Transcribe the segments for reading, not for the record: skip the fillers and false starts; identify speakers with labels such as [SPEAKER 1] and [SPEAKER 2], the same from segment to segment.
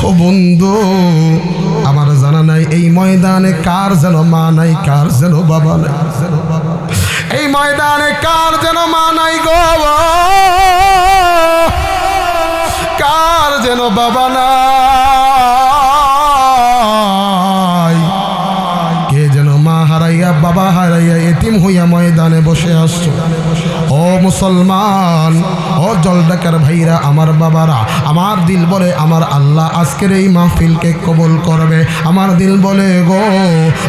[SPEAKER 1] ও বন্ধু, আমার জানা নাই এই ময়দানে কার যেন মা নাই, কার যেন বাবা নাই। এই ময়দানে কার যেন মা নাই গো, কার যেন বাবা নাই। কে যেন মা হারাইয়া বাবা হারাইয়া এতিম হইয়া ময়দানে বসে আসছো। ও মুসলমান, ও জলডাকার ভাইরা, আমার বাবারা, আমার দিল বলে আমার আল্লাহ আজকের এই মাহফিলকে কবুল করবে। আমার দিল বলে গো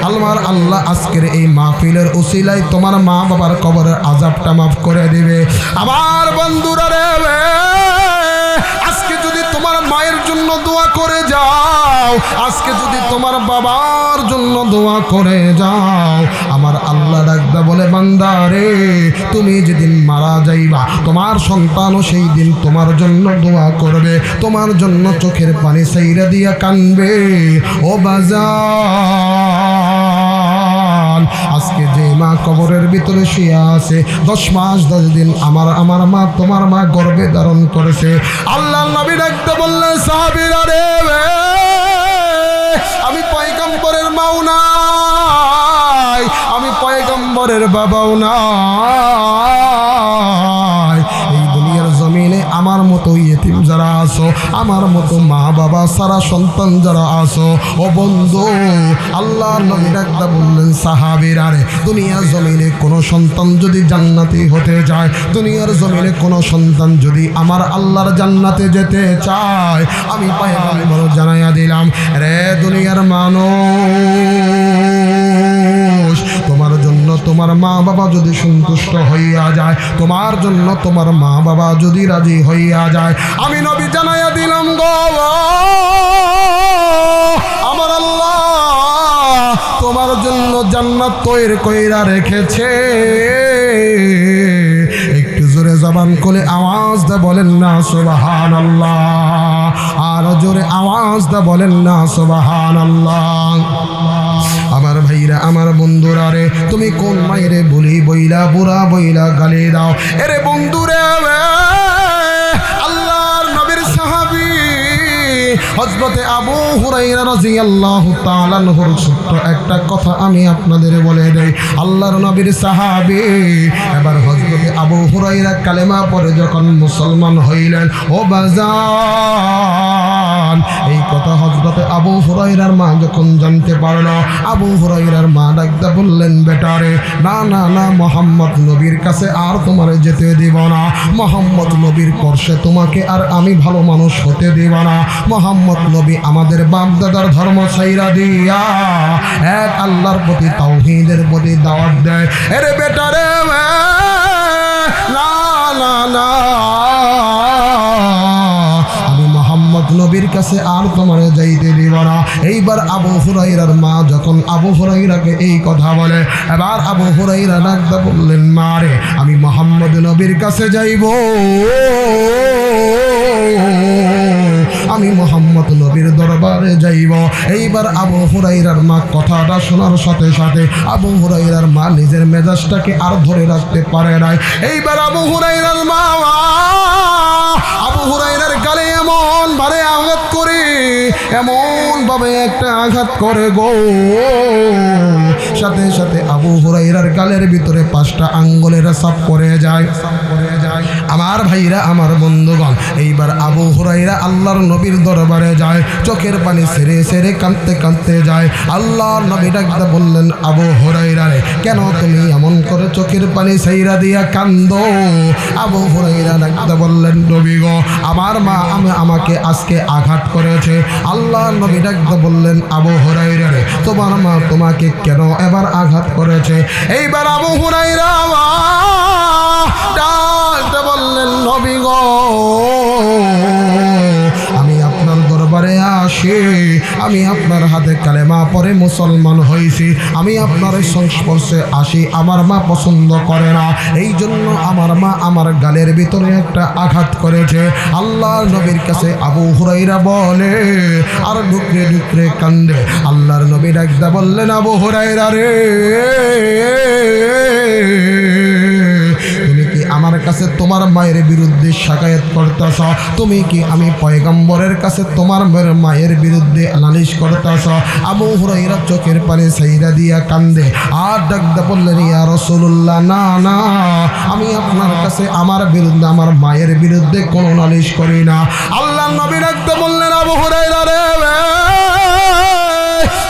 [SPEAKER 1] আমার আল্লাহ আজকের এই মাহফিলের উসিলায় তোমার মা বাবার কবরের আযাবটা মাফ করে দিবে। আমার বন্ধুরা রে, আজকে যদি তোমার মায়ের জন্য দোয়া করে যাও, আজকে যদি তোমার বাবার জন্য দোয়া করে যাও, আমার আল্লাহ ডাকদা বলে বান্দা রে, তুমি যেদিন মারা যাইবা তোমার সন্তানও সেই দিন তোমার জন্য দোয়া করবে, তোমার জন্য চোখের পানি ছাইরা দিয়া কানবে। ও বাজান, আজকে যে মা কবরের ভিতরে শুয়ে আছে 10 মাস 10 দিন আমার মা তোমার মা গর্ভে ধারণ করেছে। আল্লাহর নবী ডাকতে বললেন সাহাবীরা রে, আমি পয়গম্বরের মাও নাই, আমি পয়গম্বরের বাবাও নাই। এই দুনিয়ার জমিনে আমার মতো ইয়েতিম যারা আছো, আমার মতো মা বাবা সারা সন্তান যারা আছো, ও বন্ধু, আল্লাহর নবী ডাকতে বললেন সাহাবীরা রে, দুনিয়ার জমিনে কোনো সন্তান যদি জান্নাতি হতে যায়, দুনিয়ার জমিনে কোনো সন্তান যদি আমার আল্লাহর জান্নাতে যেতে চায়, আমি পয়গম্বর জানাইয়া দিলাম রে দুনিয়ার মানুষ, তোমার জন্য তোমার মা বাবা যদি সন্তুষ্ট হইয়া যায়, তোমার জন্য তোমার মা বাবা যদি রাজি হইয়া যায়, আমি নবী জানাইয়া দিলাম গো আমার আল্লাহ তোমার জন্য জান্নাত তৈরি কইরা রেখেছে। একটু জোরে জবান খুলে আওয়াজ দা বলেন না সুবহানাল্লাহ, আর জোরে আওয়াজ দা বলেন না সুবহানাল্লাহ। আমার ভাইরা, আমার বন্ধুরা রে, তুমি কোন মায়েরে বলি বইলা বুড়া বইলা গালি দাও? এরে বন্ধুরে, আল্লাহর নবীর সাহাবী হযরতে আবু হুরায়রা রাদিয়াল্লাহু তাআলা আনহুর ছোট্ট একটা কথা আমি আপনাদের বলে দেই। আল্লাহর নবীর সাহাবী এবার হযরতে আবু হুরায়রা কালেমা পড়ে যখন মুসলমান হইলেন, ও বাজান, এই কথা হযরতে আবু হুরায়রার মা যখন জানতে পারল, আবু হুরায়রার মা ডাকতে বললেন বেটারে, না না না, মুহাম্মদ নবীর কাছে আর তোমার যেতে দিব না, মুহাম্মদ নবীর পরশে তোমাকে আর আমি ভালো মানুষ হতে দিব না। মুহাম্মদ নবী আমাদের বাপ দাদার ধর্ম ছাইরা দিয়া এক আল্লাহর প্রতি তাওহীদের প্রতি দাওয়াত দেয়। আরে বেটারে, না না না, আমি মুহাম্মদ নবীর কাছে আর তোমার যাইতে দিব না। এইবার আবু হুরায়রার মা যখন আবু হুরায়রাকে এই কথা বলে, এবার আবু হুরায়রা ডাকতে বললেন, মা রে, আমি মুহাম্মদ নবীর কাছে যাইব, আমি মুহাম্মদ নবীর দরবারে যাইব। এইবার আবু হুরায়রার মা কথাটা শোনার সাথে সাথে আবু হুরায়রার মা নিজের মেজাজটাকে আর ধরে রাখতে পারে নাই। এইবার আবু হুরায়রার মা আবু হুরায়রার গালে এমন ভাবে আঘাত করে, এমন ভাবে একটা আঘাত করে গো, সাথে সাথে আবু হুরায়রার গালের ভিতরে 5টা আঙ্গুলের ছাপ পড়ে যায়। আমার ভাইরা, আমার বন্ধুগণ, এইবার আবু হুরায়রা আল্লাহর নবীর দরবারে যায়, চোখের পানি ছেড়ে ছেড়ে কাঁদতে কাঁদতে যায়। আল্লাহর নবী ডাকতে বললেন, আবু হুরায়রা রে, কেন তুমি এমন করে চোখের পানি ছাইরা দিয়া কান্দো? আবু হুরায়রা ডাকতে বললেন, নবী গো, আমার মা আমাকে আজকে আঘাত করেছে। আল্লাহর নবী ডাকতে বললেন, আবু হুরায়রা রে, তোমার মা তোমাকে কেন এবার আঘাত করেছে? এইবার আবু হুরায়রা ডাকতে বললেন, নবী গো, আমি আপনার দরবারে আসি, আমি আপনার হাতে কালেমা পড়ে মুসলমান হয়েছি, আমি আপনার সংস্পর্শে আসি, আমার মা পছন্দ করে না, এই জন্য আমার মা আমার গালের ভিতরে একটা আঘাত করেছে। আল্লাহর নবীর কাছে আবু হুরায়রা বলে আর ঢুকরে ঢুকরে কান্দে। আল্লাহর নবী ডাকতে বললেন, আবু হুরায়রা রে, তুমি কি আমার কাছে কাছে তোমার মায়ের বিরুদ্ধে শাকায়াত করতেছ? তুমি কি আমি পয়গম্বরের কাছে তোমার মায়ের বিরুদ্ধে নালিশ করতেছ? আবু হুরায়রা চোখের পানি ছাইরা দিয়া কান্দে আর ডাকতে বললেন, ইয়া রাসূলুল্লাহ, না না, আমি আপনার কাছে আমার বিরুদ্ধে আমার মায়ের বিরুদ্ধে কোনো নালিশ করি না। আল্লাহর নবী ডাকতে বললেন, আবু হুরায়রা রে,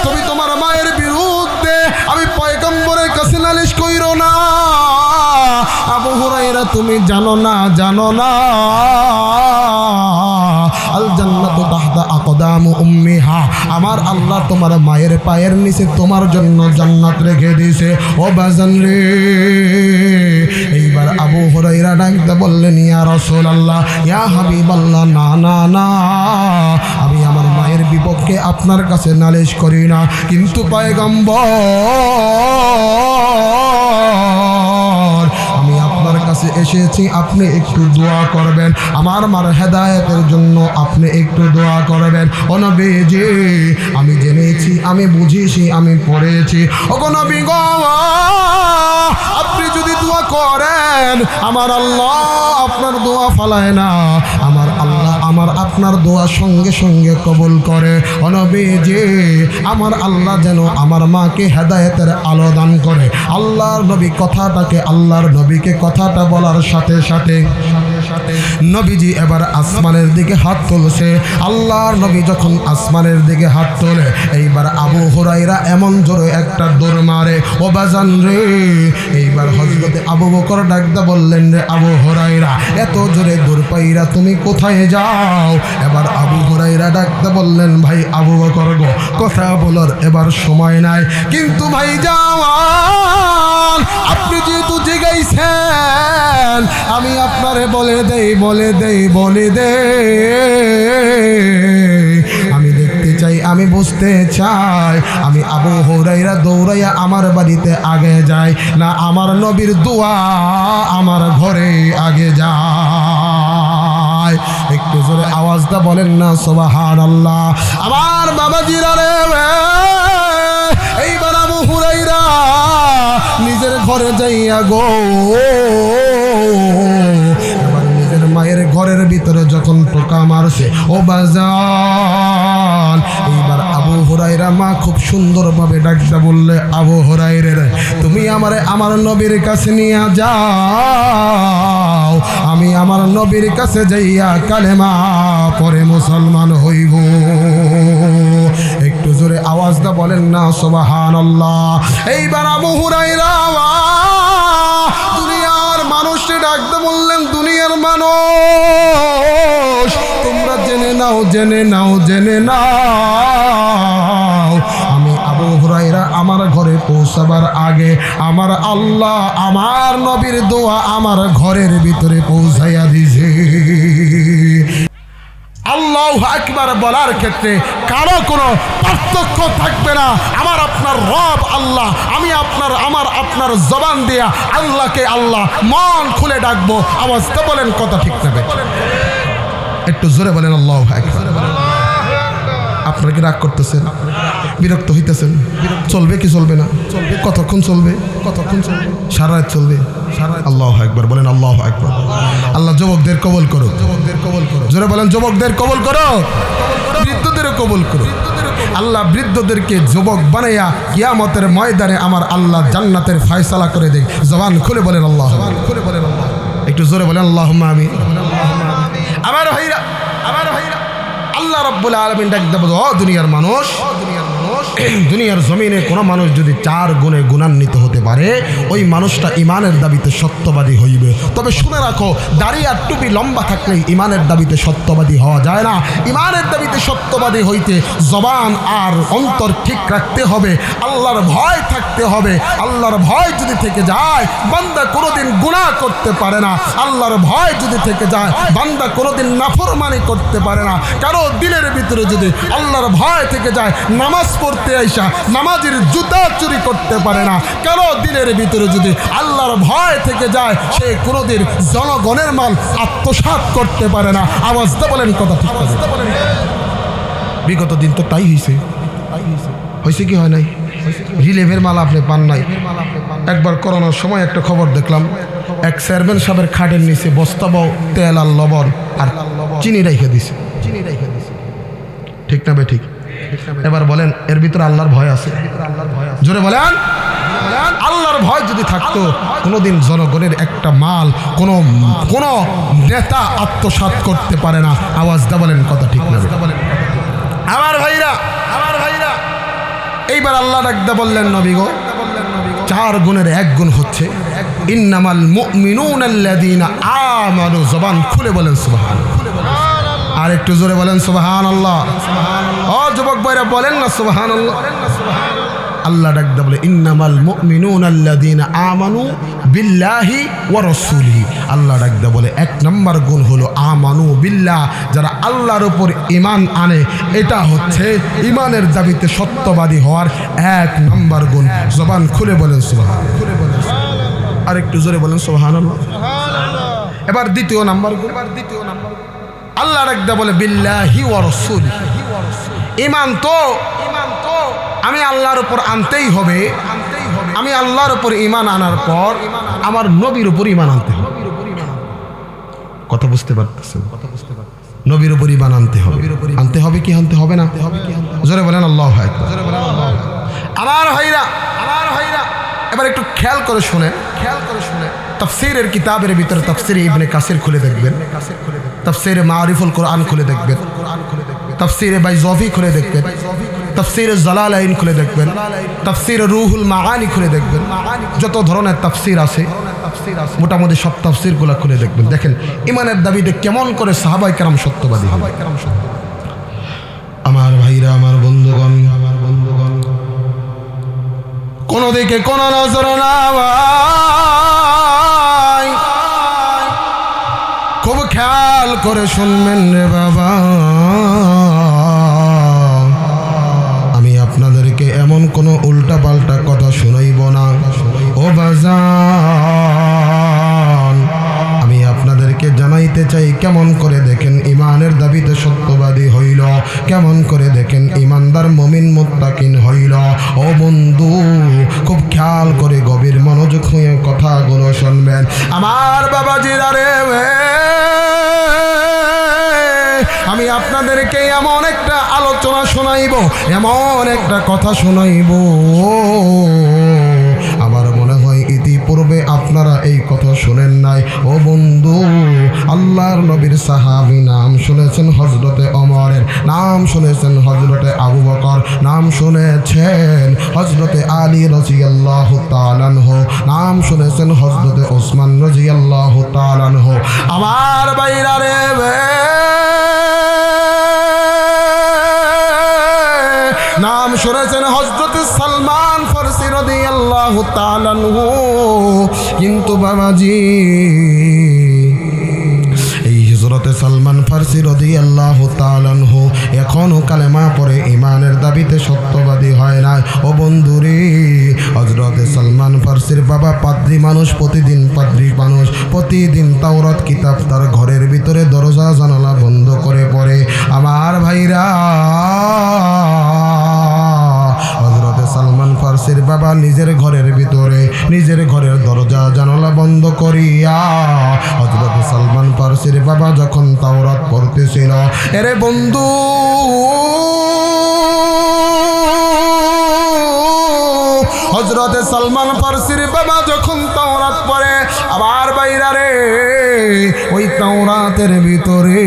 [SPEAKER 1] তুমি তোমার মায়ের বিরুদ্ধে আমি পয়গম্বরের কাছে নালিশ কইরো না। আবু হুরায়রা, তুমি জানো না আল জান্নাতু তাহতা আকদামু উম্মিহা, আমার আল্লাহ তোমার মায়ের পায়ের নিচে তোমার জন্য জান্নাত রেখে দিয়েছে। ও বাজান রে, এইবার আবু হুরায়রা ডাকতে বললেন, ইয়া রাসূলুল্লাহ, ইয়া হাবিবাল্লাহ, না না না, আমি আমার মায়ের বিপক্ষে আপনার কাছে নালিশ করি না, কিন্তু পয়গম্বর আমি আপনার কাছে এসেছি, আপনি একটু দোয়া করবেন, আমার মার হেদায়েতের জন্য আপনি একটু দোয়া করবেন। ও নবীজি, আমি জেনেছি, আমি বুঝেছি, আমি পড়েছি, ও নবী গো, আপনি যদি দোয়া করেন আমার আল্লাহ আপনার দোয়া ফালায় না, আমার আল্লাহ আমার আপনার দোয়া সঙ্গে সঙ্গে কবুল করে। ও নবীজি, আমার আল্লাহ যেন আমার মাকে হেদায়েতের আলো দান করে। আল্লাহর নবী কথাটাকে, আল্লাহর নবীকে কথাটা বলার সাথে সাথে নবীজি এবার আসমানের দিকে হাত তুলছে। আল্লাহর নবী যখন আসমানের দিকে হাত তোলে, এইবার আবু হুরায়রা এমন জোরে একটা দৌড় মারে, ও বাজান রে, এইবার হযরতে আবু বকর ডাকতে বললেন, রে আবু হুরায়রা, এত জোরে দৌড় পাইরা তুমি কোথায় যাও? এবার আবু হুরায়রা ডাকতে বললেন, ভাই আবু বকর গো, কথা বলার এবার সময় নাই, কিন্তু ভাই জাওয়ান, আপনি যেহেতু জিগাইছেন আমি আপনারে বলে দেই, আমি দেখতে চাই, আমি বুঝতে চাই, আমি আবু হুরায়রা দৌড়াইয়া আমার বাড়িতে আগে যাই না আমার নবীর দোয়া আমার ঘরে আগে যায়? একটু জোরে আওয়াজটা বলেন না সুবহানাল্লাহ। আমার বাবাজিরা রে, এইবার আবু হুরায়রা নিজের ঘরে যাইয়া গো, এবার নিজের মায়ের ঘরের ভিতরে যখন টোকা মারছে, ও বাজান, এইবার আবু হুরায়রা মা খুব সুন্দরভাবে ডাকতে বললে, আবু হুরায়রা, তুমি আমারে আমার নবীর কাছে নিয়ে যাও, আমি আমার নবীর কাছে যাইয়া কালেমা পরে মুসলমান হইব। একটু জোরে আওয়াজটা বলেন না সুবহানাল্লাহ। এইবার আবু হুরায়রা দুনিয়ার মানুষকে ডাকতে বললেন, দুনিয়ার মানুষ, তোমরা জেনে নাও, আমি আবু হুরায়রা আমার ঘরে পৌঁছাবার আগে আমার আল্লাহ আমার নবীর দোয়া আমার ঘরের ভিতরে পৌঁছাইয়া দিয়েছে। আল্লাহু আকবার বলার ক্ষেত্রে কারো কোনো পার্থক্য থাকবে না। আমার আপনার রব আল্লাহ, আমি আপনার জবান দিয়া আল্লাহকে আল্লাহ মন খুলে ডাকবো। আওয়াজটা বলেন, কথা ঠিক না? একটু জোরে বলেন আল্লাহু আকবার। আপনারা কি রাগ করতেছেন, বিরক্ত হইতেছেন? চলবে কি চলবে না? কতক্ষণ চলবে? সারা রাত চলবে? আল্লাহু আকবার বলেন, আল্লাহু আকবার। আল্লাহ যুবকদের কবুল করো, জোরে বলেন, যুবকদের কবুল করো, বৃদ্ধদেরও কবুল করো। আল্লাহ বৃদ্ধদেরকে যুবক বানাইয়া কিয়ামতের ময়দানে আমার আল্লাহ জান্নাতের ফয়সালা করে দেখ। জবান খুলে বলেন আল্লাহ, একটু জোরে বলেন আল্লাহুম্মা আমিন। আমার ভাইরা, আল্লাহ রাব্বুল আলামিন ডাক দেব, ও দুনিয়ার মানুষ, দুনিয়ার জমিনে কোনো মানুষ যদি 4 গুণে গুণান্বিত হতে পারে, ওই মানুষটা ইমানের দাবিতে সত্যবাদী হইবে। তবে শুনে রাখো, দাড়ি আর টুপি লম্বা থাকলেই ইমানের দাবিতে সত্যবাদী হওয়া যায় না। ইমানের দাবিতে সত্যবাদী হইতে জবান আর অন্তর ঠিক রাখতে হবে, আল্লাহর ভয় থাকতে হবে। আল্লাহর ভয় যদি থেকে যায়, বান্দা কোনোদিন গুনাহ করতে পারে না। আল্লাহর ভয় যদি থেকে যায়, বান্দা কোনোদিন নাফরমানি করতে পারে না। কারো দিলের ভিতরে যদি আল্লাহর ভয় থেকে যায়, নামাজ পড়তে আইসা নামাজের জুতা চুরি করতে পারে না। কারো দিলের ভিতরে যদি আল্লাহর ভয় থেকে যায়, সে কোনোদিন জনগণের মাল আত্মসাৎ করতে পারে না। আওয়াজটা বলেন, কথা ঠিক আছে? বিগত দিন তো তাই হয়েছে কি হয় নাই? রিলিফের মাল আপনি পান নাই। একবার করোনার সময় একটা খবর দেখলাম, এক চেয়ারম্যান সাহেবের খাটের নিচে বস্তাবো তেল আর লবণ আর চিনি রেখে দিছে। ঠিক না বে ঠিক? এবার বলেন এর ভিতরে আল্লাহর ভয় আছে? জোরে বলেন। আল্লাহর ভয় যদি থাকতো কোনোদিন জনগণের একটা মাল কোন নেতা আত্মসাৎ করতে পারে না। আওয়াজটা বলেন কথা ঠিক না? আমার ভাইরা এইবার আল্লাহ ডাকদা বললেন নবী গো, 4 গুণের 1 গুণ হচ্ছে ইন্নামাল মুমিনুনা আল্লাযীনা আমানু। জবান খুলে বলেন সুবহানাল্লাহ। আর একটু জোরে বলেন সুবহানাল্লাহ। ও যুবক ভাইরা বলেন না সুবহানাল্লাহ। আল্লাহ ডাকদা বলে ইন্নামাল মুমিনুনা আল্লাযীনা আমানু বিল্লাহি ওয়া রাসূলিহি। আল্লাহ ডাকদা বলে 1 নম্বর গুণ হলো আমানু বিল্লাহ, যারা আল্লাহর উপর ঈমান আনে। এটা হচ্ছে ঈমানের দাবিতে সত্যবাদী হওয়ার 1 নম্বর গুণ। জবান খুলে বলেন সুবহানাল্লাহ। আর একটু জোরে বলেন সুবহানাল্লাহ। এবার দ্বিতীয় নম্বর গুণ। আল্লাহ ডাকদা বলে বিল্লাহি ওয়া রাসূলিহি। ঈমান তো আমি আল্লাহর উপর আনতেই হবে। আমি আল্লাহর উপর ঈমান আনার পর আমার নবীর উপর ঈমান আনতে হবে। কথা বুঝতে পারতেছেন? নবীর উপর ঈমান আনতে হবে। আনতে হবে কি আনতে হবে না? জোরে বলেন আল্লাহু আকবার। আমার ভাইরা এবার একটু খেয়াল করে শুনে তাফসীরের কিতাবের ভিতরে তাফসীরে ইবনে কাসির খুলে দেখবেন, তাফসীরে মারিফুল কোরআন খুলে দেখবেন, তাফসীরে বাইজাভি খুলে দেখবেন, তাফসীরে জালালাইন খুলে দেখবেন, তাফসীরে রুহুল মাআনি খুলে দেখবেন। যত ধরনের তাফসীর আছে মোটামুটি সব তাফসীরগুলো খুলে দেখবেন। দেখেন ঈমানের দাবিতে কেমন করে সাহাবায়ে কেরাম সত্যবাদী। আমার ভাইরা, আমার বন্ধুগণ, কোন দিকে কোন নজর নাই, খুব খেয়াল করে শুনবেন রে বাবা। আমি আপনাদেরকে এমন কোনো উল্টা পাল্টা কথা শোনাইব না ও বাজান। আমি আপনাদেরকে জানাইতে চাই কেমন করে দেখেন ঈমানের দাবিতে সত্যবাদী হইল, কেমন করে দেখেন ঈমানদার মুমিন মুত্তাকিন হইল। ও বন্ধু, খুব খেয়াল করে গভীর মনোযোগ হয়ে কথাগুলো শুনবেন। আমার বাবাজিরা রে, আমি আপনাদেরকে এমন একটা আলোচনা শোনাইব, এমন একটা কথা শোনাইব, আমার মনে হয় ইতিপূর্বে আপনারা এই কথা শোনেন নাই। ও বন্ধু, আল্লাহর নবীর সাহাবী নাম শুনেছেন হযরতে ওমরের, নাম শুনেছেন হযরতে আবু বকর, নাম শুনেছেন হযরতে আলী রাদিয়াল্লাহু তাআলা আনহু, নাম শুনেছেন হযরতে ওসমান রাদিয়াল্লাহু তাআলা আনহু। আমার ভাইরা রে, নাম শুনেছেন হযরত সালমান ফারসি রাদিয়াল্লাহু তাআলা আনহু। কিন্তু বাবাজি, এই হযরত সালমান ফারসি রাদিয়াল্লাহু তাআলা আনহু এখনো কালেমা পড়ে ঈমানের দাবিতে সত্যবাদী হয় না। ও বন্ধুরে, হযরত সালমান ফারসির বাবা পাদ্রী মানুষ, প্রতিদিন তাওরাত কিতাব তার ঘরের ভিতরে দরজা জানালা বন্ধ করে পড়ে। আমার ভাইরা, হযরত সালমান ফারসির বাবা নিজের ঘরের ভিতরে নিজের ঘরের দরজা জানালা বন্ধ করিয়া হযরত সালমান ফারসির বাবা যখন তাওরাত পড়তেছিল, এরে বন্ধু, হযরত সালমান ফারসির বাবা যখন তাওরাত পড়ে, আবার বাইরা রে, ওই তাওরাতের ভিতরে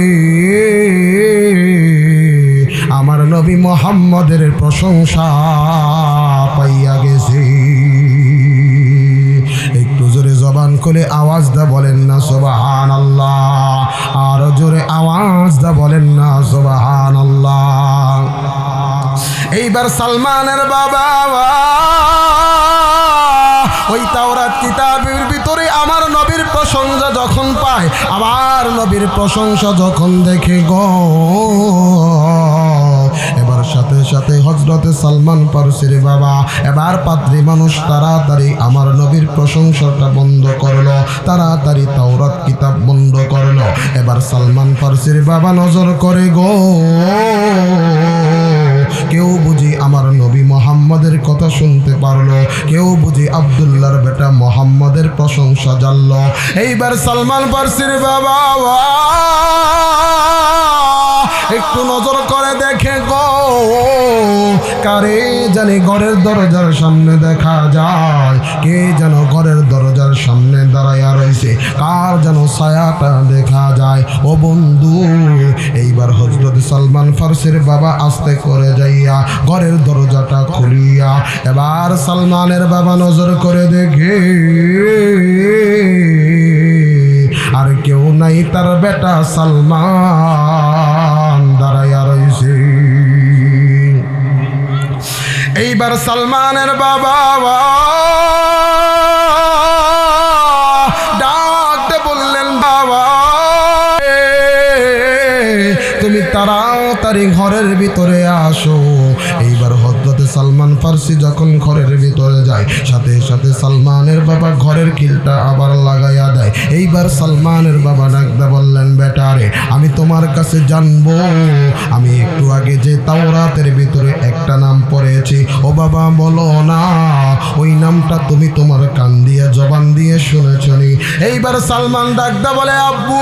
[SPEAKER 1] আমার নবী মুহাম্মদের প্রশংসা পাইয়া গেছে। একটু জোরে জবান খুলে আওয়াজ দা বলেন না সুবহানাল্লাহ। আর জোরে আওয়াজ দা বলেন না সুবহানাল্লাহ। এইবার সালমানের বাবা ওই তাওরাত কিতাবের ভিতরে আমার নবীর প্রশংসা যখন পায়, আমার নবীর প্রশংসা যখন দেখে গো, এবার সাথে সাথে হযরতে সালমান ফারসির বাবা, এবার পাদ্রী মানুষ তাড়াতাড়ি আমার নবীর প্রশংসাটা বন্ধ করলো, তাড়াতাড়ি তাওরাত কিতাব বন্ধ করলো। এবার সালমান ফারসির বাবা নজর করে গো, কেউ বুঝি আমার নবী মুহাম্মদের কথা শুনতে পারলো, কেউ বুঝি আব্দুল্লাহর বেটা মুহাম্মদের প্রশংসা জানল। এইবার সালমান ফার্সির বাবা একটু নজর করে দেখে গো, কারে জানি ঘরের দরজার সামনে দেখা যায়, কে যেন ঘরের দরজার সামনে দাঁড়াইয়া রয়েছে, কার যেন ছায়াটা দেখা যায়। ও বন্ধু, এইবার হযরত সালমান ফার্সির বাবা আস্তে করে যাইয়া ঘরের দরজাটা খুলিয়া এবার সালমানের বাবা নজর করে দেখে আর কেউ নাই, তার বেটা সালমান দাঁড়াইয়া রয়েছে। এইবার সালমানের বাবা ডাকতে বললেন, বাবা তুমি তাড়াতাড়ি ঘরের ভিতরে আসো। এইবার হযরত সালমান ফার্সি যখন ঘরের ভিতরে যায়, সাথে সাথে সালমানের বাবা ঘরের খিলটা আবার লাগাইয়া দেয়। এইবার সালমানের বাবা ডাকতে বললেন, বেটা রে, আমি তোমার কাছে জানবো, আমি একটু আগে যে তাওরাতের ভিতরে একটা নাম পড়েছি, ও বাবা বলো না ওই নামটা তুমি তোমার কান দিয়ে জবান দিয়ে শুনেছনি? এইবার সালমান ডাকতে বলে, আব্বু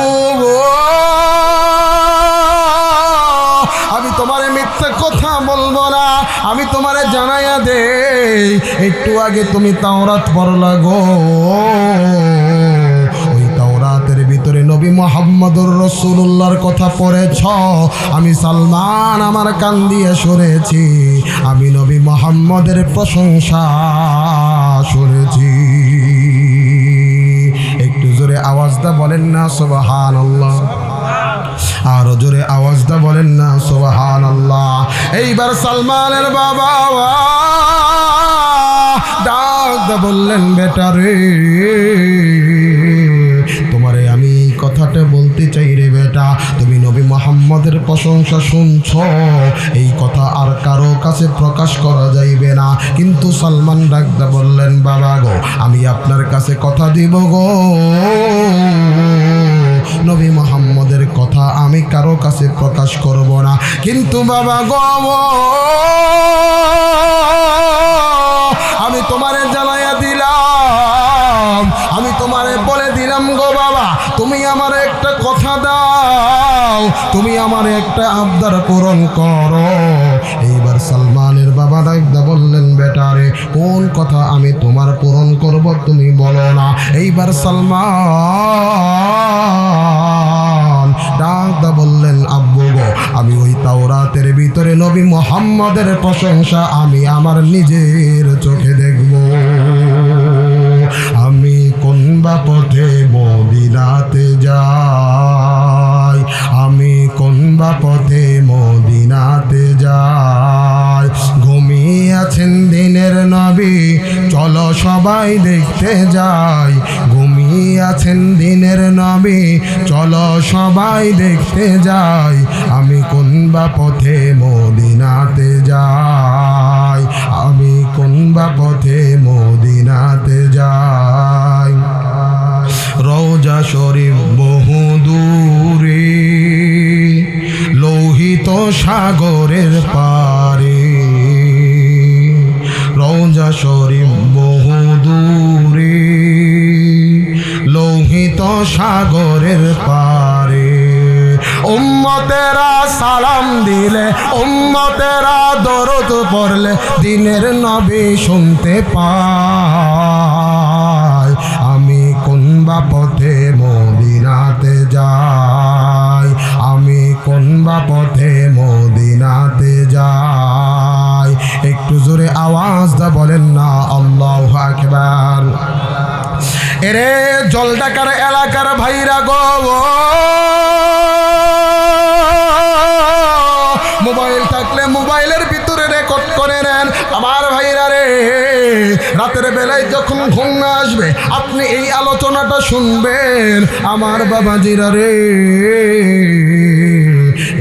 [SPEAKER 1] আমি তোমারে মিথ্যা কথা বলবো না, আমি তোমারে জানাইয়া দে, একটু আগে তুমি তাওরাত পড়লা গো, ওই তাওরাতের ভিতরে নবী মুহাম্মদুর রাসূলুল্লাহর কথা পড়েছ, আমি সালমান আমার কান দিয়ে শুনেছি, আমি নবী মুহাম্মদের প্রশংসা শুনেছি। একটু জোরে আওয়াজটা বলেন না সুবহানাল্লাহ, আরো জোরে আওয়াজটা বলেন না সুবহানাল্লাহ। এইবার সালমানের বাবা ডাক বললেন, বেটা রে, তোমারে আমি এই কথাটা বলতে চাই রে বেটা, তুমি নবী মুহাম্মদের প্রশংসা শুনছ, এই কথা আর কারো কাছে প্রকাশ করা যাইবে না। কিন্তু সালমান ডাকদা বললেন, বাবা গো, আমি আপনার কাছে কথা দিব গো, নবী মুহাম্মদের কথা আমি কারো কাছে প্রকাশ করব না। কিন্তু বাবা গো, আমি তোমারে জানাইয়া দিলাম, আমি তোমারে বলে দিলাম গো বাবা, তুমি আমার একটা কথা দাও, তুমি আমার একটা আবদার পূরণ করো। এইবার সালমানের বাবা ডাকদা বললেন, বেটা রে, কোন কথা আমি তোমার পূরণ করব তুমি বলো না। এইবার সালমান ডাকদা বললেন, আব্বু গো, আমি ওই তাওরাতের ভিতরে নবী মুহাম্মদের প্রশংসা আমি আমার নিজের চোখে দেখব। আমি কোন বা পথে মদিনাতে যাই, আমি কোন বা পথে মদিনাতে যাই, ঘুমিয়ে আছেন দিনের নবী, চলো সবাই দেখতে যাই, ঘুমিয়ে আছেন দিনের নবী, চলো সবাই দেখতে যাই, আমি কোন বা পথে মদিনাতে যাই, আমি কোন বা পথে মদিনাতে যাই। রওজা শরীফ বহু দূরে, লোহিত সাগরের পারে, রওজা শরীফ বহু দূরে, লোহিত সাগরের পারে, উম্মতেরা সালাম দিলে, উম্মতেরা দরুদ পড়লে, দিনের নবী শুনতে পায়, আমি কোন বা পথে মদিনাতে যাই, আমি কোন বা পথে মদিনাতে যাই। একটু জোরে আওয়াজ দা বলেন না আল্লাহু আকবার। এরে জলঢাকার এলাকার ভাইরা গো, মোবাইল থাকলে মোবাইলের ভিতরে রেকর্ড করে নেন। আমার ভাইরা রে, রাতের বেলায় যখন ঘুম না আসবে আপনি এই আলোচনাটা শুনবেন। আমার বাবাজিরা রে,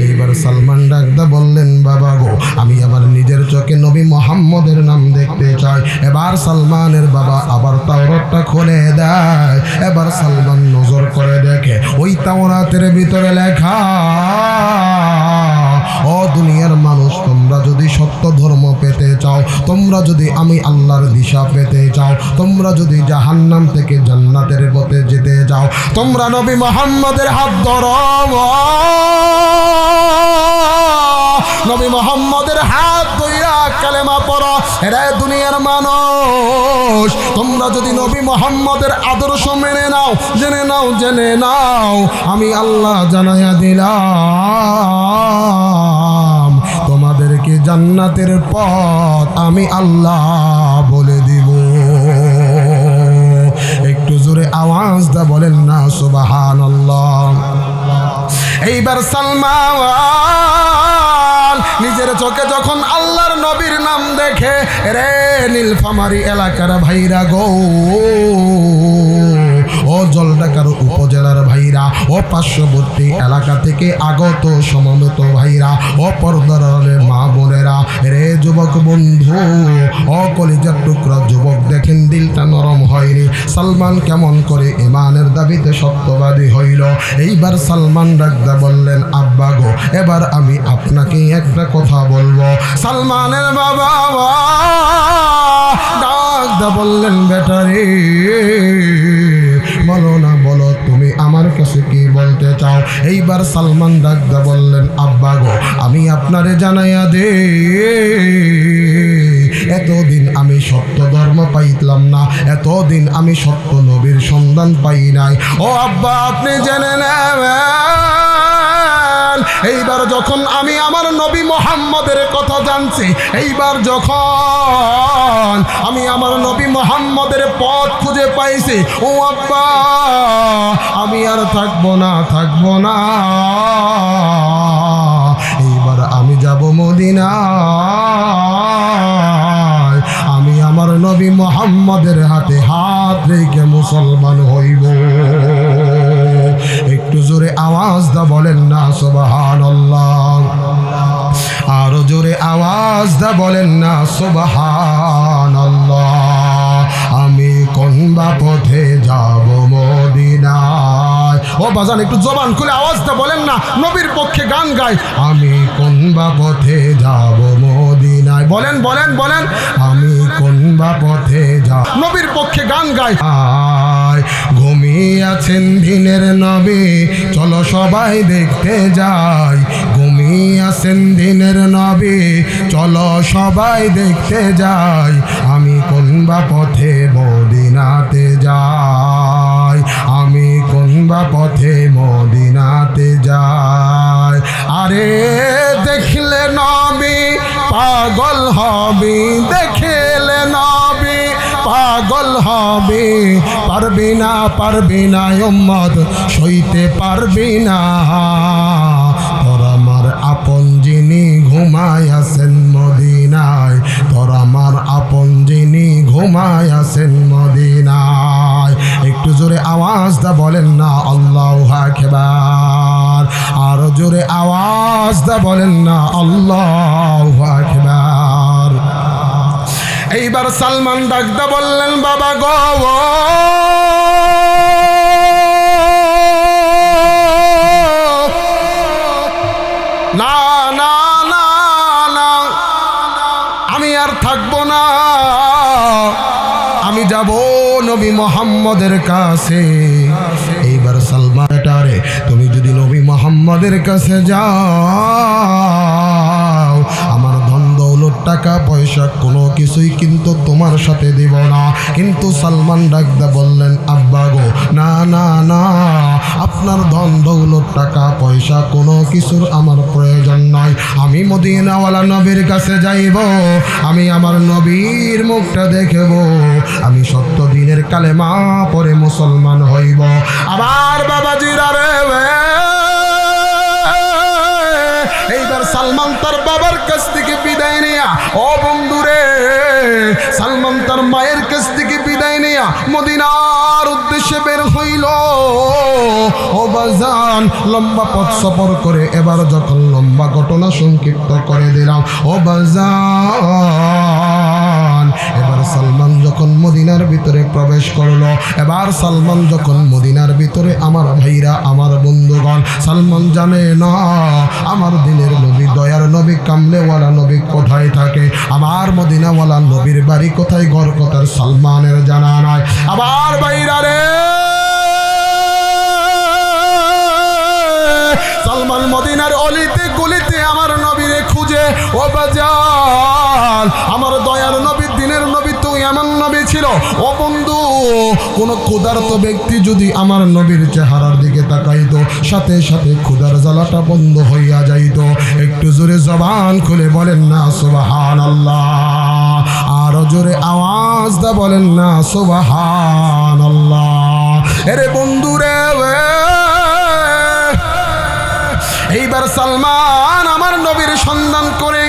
[SPEAKER 1] এইবার সালমান ডাকদা বললেন, বাবা গো, আমি আমার নিজের চোখে নবী মুহাম্মদের নাম দেখতে চাই। এবার সালমানের বাবা আবার তাওরাতটা খুলে দেয়। এবার সালমান নজর করে দেখে ওই তাওরাতের ভিতরে লেখা, ও দুনিয়ার মানুষ, তোমরা যদি সত্য ধর্ম পেতে চাও, তোমরা যদি আমি আল্লাহর দিশা পেতে চাও, তোমরা যদি জাহান্নাম থেকে জান্নাতের পথে যেতে চাও, তোমরা নবী মুহাম্মদের হাত ধরো, নবী মুহাম্মদের হাত ধইরা কালেমা পড়ো। এরে দুনিয়ার মানুষ, তোমরা যদি নবী মুহাম্মদের আদর্শ মেনে নাও, জেনে নাও আমি আল্লাহ জানাইয়া দিলাম, তোমাদেরকে জান্নাতের পথ আমি আল্লাহ বলে দিব। একটু জোরে আওয়াজ দা বলেন না সুবহানাল্লাহ। এইবার সালমান নিজের চোখে যখন আল্লাহর নবীর নাম দেখে, রে নীলফামারী এলাকার ভাইরা গো, ও জলঢাকার উপজেলার ভাইরা, ও পার্শ্ববর্তী এলাকা থেকে আগত সমবেত ভাইরা, ও পর্দার মা বোনেরা, রে যুবক বন্ধু, ও কলিজার টুকরা যুবক, দেখেন দিলটা নরম হয়নি। সালমান কেমন করে ইমানের দাবিতে সত্যবাদী হইল। এইবার সালমান ডাকদা বললেন, আব্বা গো, এবার আমি আপনাকে একটা কথা বলবো। সালমানের বাবা ডাকদা বললেন, বেটারে বলো না, বলো তুমি আমার কাছে কি বলতে চাও। এইবার সালমান ডাকদা বললেন, আব্বা গো, আমি আপনারে জানাইয়া দে, এতদিন আমি সত্য ধর্ম পাইলাম না, এতদিন আমি সত্য নবীর সন্ধান পাই নাই। ও আব্বা, আপনি জেনে নেবেন, এইবার যখন আমি আমার নবী মুহাম্মদের কথা জানছি, এইবার যখন আমি আমার নবী মুহাম্মদের পথ খুঁজে পাইছি, ও আব্বা আমি আর থাকবো না, এইবার আমি যাব মদিনা, আমি আমার নবী মুহাম্মদের হাতে হাত রেখে মুসলমান হইব। একটু জোরে আওয়াজ দা বলেন না সুবহানাল্লাহ। আরো জোরে আওয়াজ দা বলেন না সুবহানাল্লাহ। আমি কোন বা পথে যাব মদিনায়। ও বাজান, একটু জবান খুলে আওয়াজ দা বলেন না, নবীর পক্ষে গান গাই। আমি কোন বা পথে যাব মদিনায়, বলেন বলেন বলেন, আমি কোন বা পথে যাব, নবীর পক্ষে গান গাই। ঘুমিয়ে আছেন দিনের নবী, চলো সবাই দেখতে যাই। ঘুমিয়ে আছেন দিনের নবী, চলো সবাই দেখতে যাই। আমি কোন বা পথে মদিনাতে যাই, আমি কোন বা পথে মদিনাতে যাই। আরে দেখলে নবী পাগল হবি, দেখলে নবী পাগল হবে। পারবি না উম্মত সইতে পারবি না, তোর আমার আপন যিনি ঘুমায় আছেন মদিনায়, তোর আমার আপন যিনি ঘুমায় আছেন মদিনায়। একটু জোরে আওয়াজ দা বলেন না আল্লাহু আকবার। আরো জোরে আওয়াজ দা বলেন না আল্লাহু আকবার। এইবার সালমান ডাকদা বললেন, বাবা গো, না না না না, আমি আর থাকবো না, আমি যাব নবী মুহাম্মদের কাছে। এইবার সালমান, বেটারে তুমি যদি নবী মুহাম্মদের কাছে যাও, আমার ধন দৌলত টাকা পয়সা কোনো কিছুই কিন্তু তোমার সাথে দিব না। কিন্তু সালমান ডাকদা বললেন, আব্বা গো, না না না, আপনার ধন দৌলত টাকা পয়সা কোনো কিছুর আমার প্রয়োজন নাই। আমি মদিনাওয়ালা নবীর কাছে যাইব, আমি আমার নবীর মুখটা দেখব, আমি সত্য দিনের কালেমা পড়ে মুসলমান হইব। আবার বাবাজিরা রে, এইবার সালমান তার বাবার কাছ থেকে বিদায় নিয়া, ও বন্ধুরে, সালমান তার মায়ের কাছ থেকে বিদায় নিয়া মদিনার উদ্দেশ্যে বের হইল। ও বাজান, লম্বা পথ সফর করে এবার যখন লম্বা ঘটনা সংক্ষিপ্ত করে দিলাম, ও বাজান, এবার সালমান যখন মদিনার ভিতরে প্রবেশ করলো, এবার সালমান যখন মদিনার ভিতরে, আমার ভাইরা আমার বন্ধুগণ, সালমান জানে না আমার দিনের নবী, দয়ার নবী, কামলেওয়ালা নবী কোথায় থাকে, আমার মদিনাওয়ালা নবীর বাড়ি কোথায়, ঘর কোথায়, সালমানের জানা নাই। আবার ভাইরা রে, সালমান মদিনার অলিতে গলিতে আমার নবীরে খুঁজে, ও বাজার আমার দয়ার নবী, দিনের নবী, তুই এমন নবী ছিল, ও বন্ধু, কোন ক্ষুধার্ত ব্যক্তি যদি আমার নবীর চেহারার দিকে তাকাইতো, সাথে সাথে ক্ষুধার জ্বালাটা বন্ধ হইয়া যাইত। একটু জোরে জবান খুলে বলেন না সুবহানাল্লাহ, আরো জোরে আওয়াজ দা বলেন না সুবহানাল্লাহ। এরে বন্ধুরে, এইবার সালমান আমার নবীর সন্ধান করে,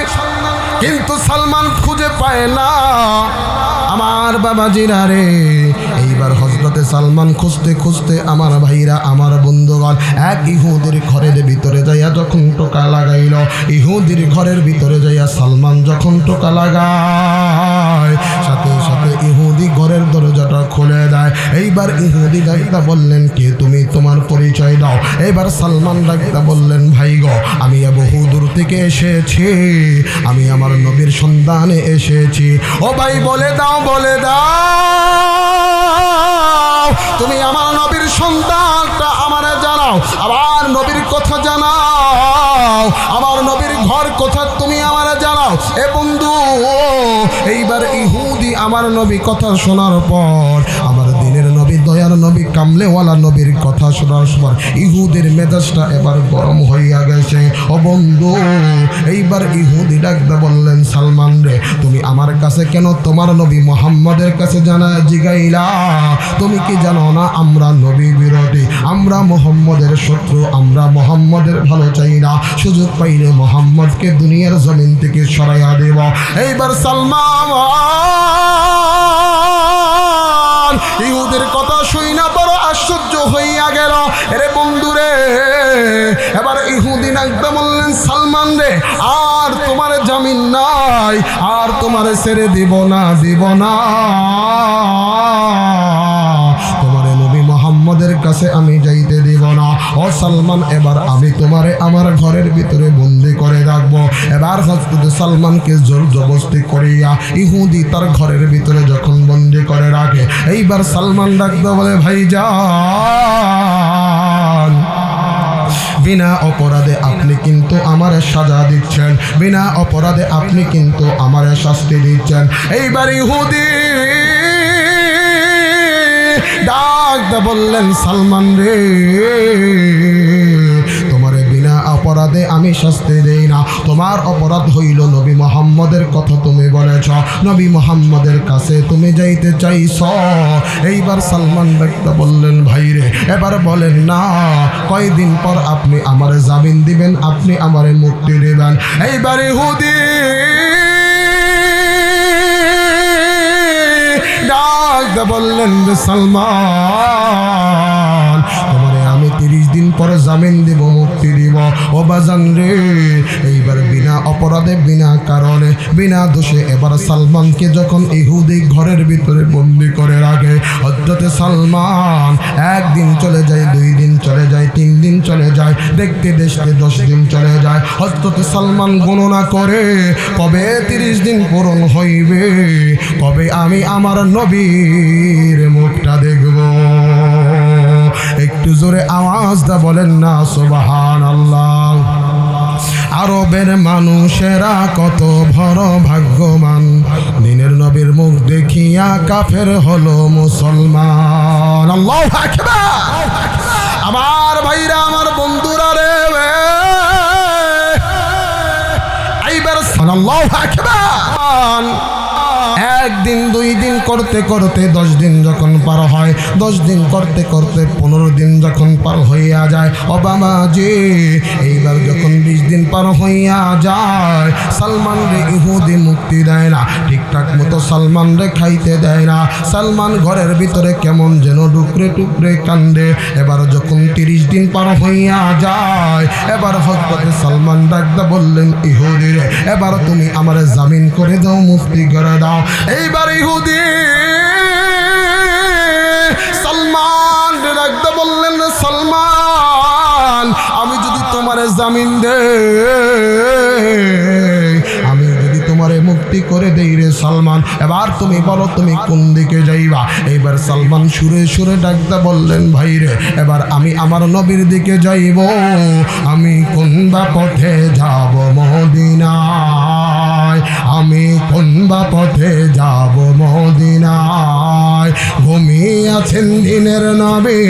[SPEAKER 1] কিন্তু সালমান খুঁজে পায় না। আমার বাবাজিরা রে, এইবার হযরতে সালমান খুঁজতে খুঁজতে আমার ভাইরা আমার বন্ধুগণ এক ইহুদির ঘরের ভিতরে যাইয়া যখন টোকা লাগাইল, ইহুদির ঘরের ভিতরে যাইয়া সালমান যখন টোকা লাগায়, সাথে সাথে ইহুদি ঘরের দরজাটা খুলে দেয়। এইবার ইহুদি ডাকতে বললেন, কে তুমি, তোমার পরিচয় দাও। এইবার সালমান ডাকতে বললেন, ভাই গো, আমি বহু দূর থেকে এসেছি, আমি আমার নবীর সন্ধানে এসেছি। ও ভাই, বলে দাও, বলে দাও, তুমি আমার নবীর সন্তানটা আমারে জানাও, আমার নবীর কথা জানাও, আমার নবীর ঘর কোথা তুমি আমারে জানাও। এ বন্ধু, এইবার ইহুদি আমার নবী কথা শোনার পর, আমার দিনের নবী, দয়ার নবী, কামলেওয়ালা নবীর কথা শোনার পর ইহুদির মেজাজটা এবার গরম হইয়া গেছে। ও বন্ধু, এইবার ইহুদি ডাকতে বললেন, সালমান রে, তুমি আমার কাছে কেন তোমার নবী মুহাম্মদের কাছে জানা জিগাইলা? তুমি কি জানো না আমরা নবী বিরোধী, আমরা মুহাম্মদের শত্রু, আমরা মুহাম্মদের ভালো চাই না, সুযোগ পাইলে মুহাম্মদকে দুনিয়ার জমিন থেকে সরাইয়া দেব। এইবার সালমান ইহুদের কথা শুই না বড় আশ্চর্য হইয়া গেল। এরে বন্ধুরে, এবার ইহুদি ডাকতে বললেন, সালমান রে, আর তোমার জামিন নাই, আর তোমার ছেড়ে দিব না, দিব না, তোমার নবী মুহাম্মদের কাছে আমি যাইতে দিব না। ও সালমান, এবার আমি তোমারে আমার ঘরের ভিতরে বন্দি করে রাখবো। এবার হযরত সালমানকে জোর জবরদস্তি করিয়া ইহুদি তার ঘরের ভিতরে যখন বন্দি করে রাখে, এইবার সালমান ডাকতে বলে, ভাইজান, বিনা অপরাধে আপনি কিন্তু আমারে সাজা দিচ্ছেন, বিনা অপরাধে আপনি কিন্তু আমারে শাস্তি দিচ্ছেন। এইবার ইহুদি ডাকতে বললেন, সালমান রে, তোমারে বিনা অপরাধে আমি শাস্তি দেই না, তোমার অপরাধ হইল নবী মুহাম্মদের কথা তুমি বলেছ, নবী মুহাম্মদের কাছে তুমি যাইতে চাইছ। এইবার সালমান ডাকতে বললেন, ভাই রে, এবার বলেন না কয়দিন পর আপনি আমারে জামিন দিবেন, আপনি আমারে মুক্তি দিবেন। এইবার ইহুদি ডাকতে বললেন, সালমান, তোমারে আমি 30 দিন পরে জামিন দিব, মুক্তি দিব। ও বাজান রে, এইবার বিনা অপরাধে, বিনা কারণে, বিনা দোষে এবার সালমানকে যখন ইহুদি ঘরের ভিতরে বন্দি করে রাখে, হযরতে সালমান একদিন চলে যায়, 2 দিন চলে যায়, 3 দিন চলে যায়, দেখতে দেখতে 10 দিন চলে যায়। হযরতে সালমান গণনা করে কবে 30 দিন পূরণ হইবে, কবে আমি আমার নবীর মুখটা দেখব। একটু জোরে আওয়াজ দা বলেন না সুবহানাল্লাহ। আরবের মানুষেরা কত বড় ভাগ্যবান, দিনের নবীর মুখ দেখিয়া কাফের হলো মুসলমান। আল্লাহু আকবার। আমার ভাইরা, আমার বন্ধুরা রে, এইবার আল্লাহু আকবার। একদিন 2 দিন করতে করতে 10 দিন যখন পার হয়, 10 দিন করতে করতে 15 দিন যখন পার হইয়া যায়, ও বাবা জি, এইবার যখন 20 দিন পার হইয়া যায়, সালমান রে ইহুদি মুক্তি দেয় না, ঠিকঠাক মতো সালমান রে খাইতে দেয় না। সালমান ঘরের ভিতরে কেমন যেন টুকরে টুকরে কান্দে। এবার যখন 30 দিন পার হইয়া যায়, এবার হযরত সালমান ডাকতে বললেন, ইহুদি রে, এবার তুমি আমারে জামিন করে দাও, মুক্তি করে দাও। এইবার ইহুদি সালমান ডাকতে বললেন, সালমান আমি যদি তোমারে জামিন দে, আমি যদি তোমারে মুক্তি করে দেই রে সালমান, এবার তুমি বলো তুমি কোন দিকে যাইবা। এইবার সালমান সুরে সুরে ডাকতে বললেন, ভাই রে এবার আমি আমার নবীর দিকে যাইব, আমি কোন বা পথে যাব মদিনায়, আমি কোন বা পথে যাব মদিনায়। ঘুমিয়ে আছেন দিনের নবী,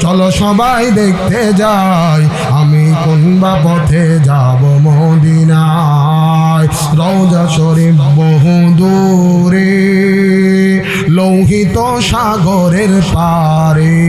[SPEAKER 1] চলো সবাই দেখতে যাই, আমি কোন বা পথে যাব মদিনায়। রওজা শরীফ বহু দূরে, লৌহিত সাগরের পারে,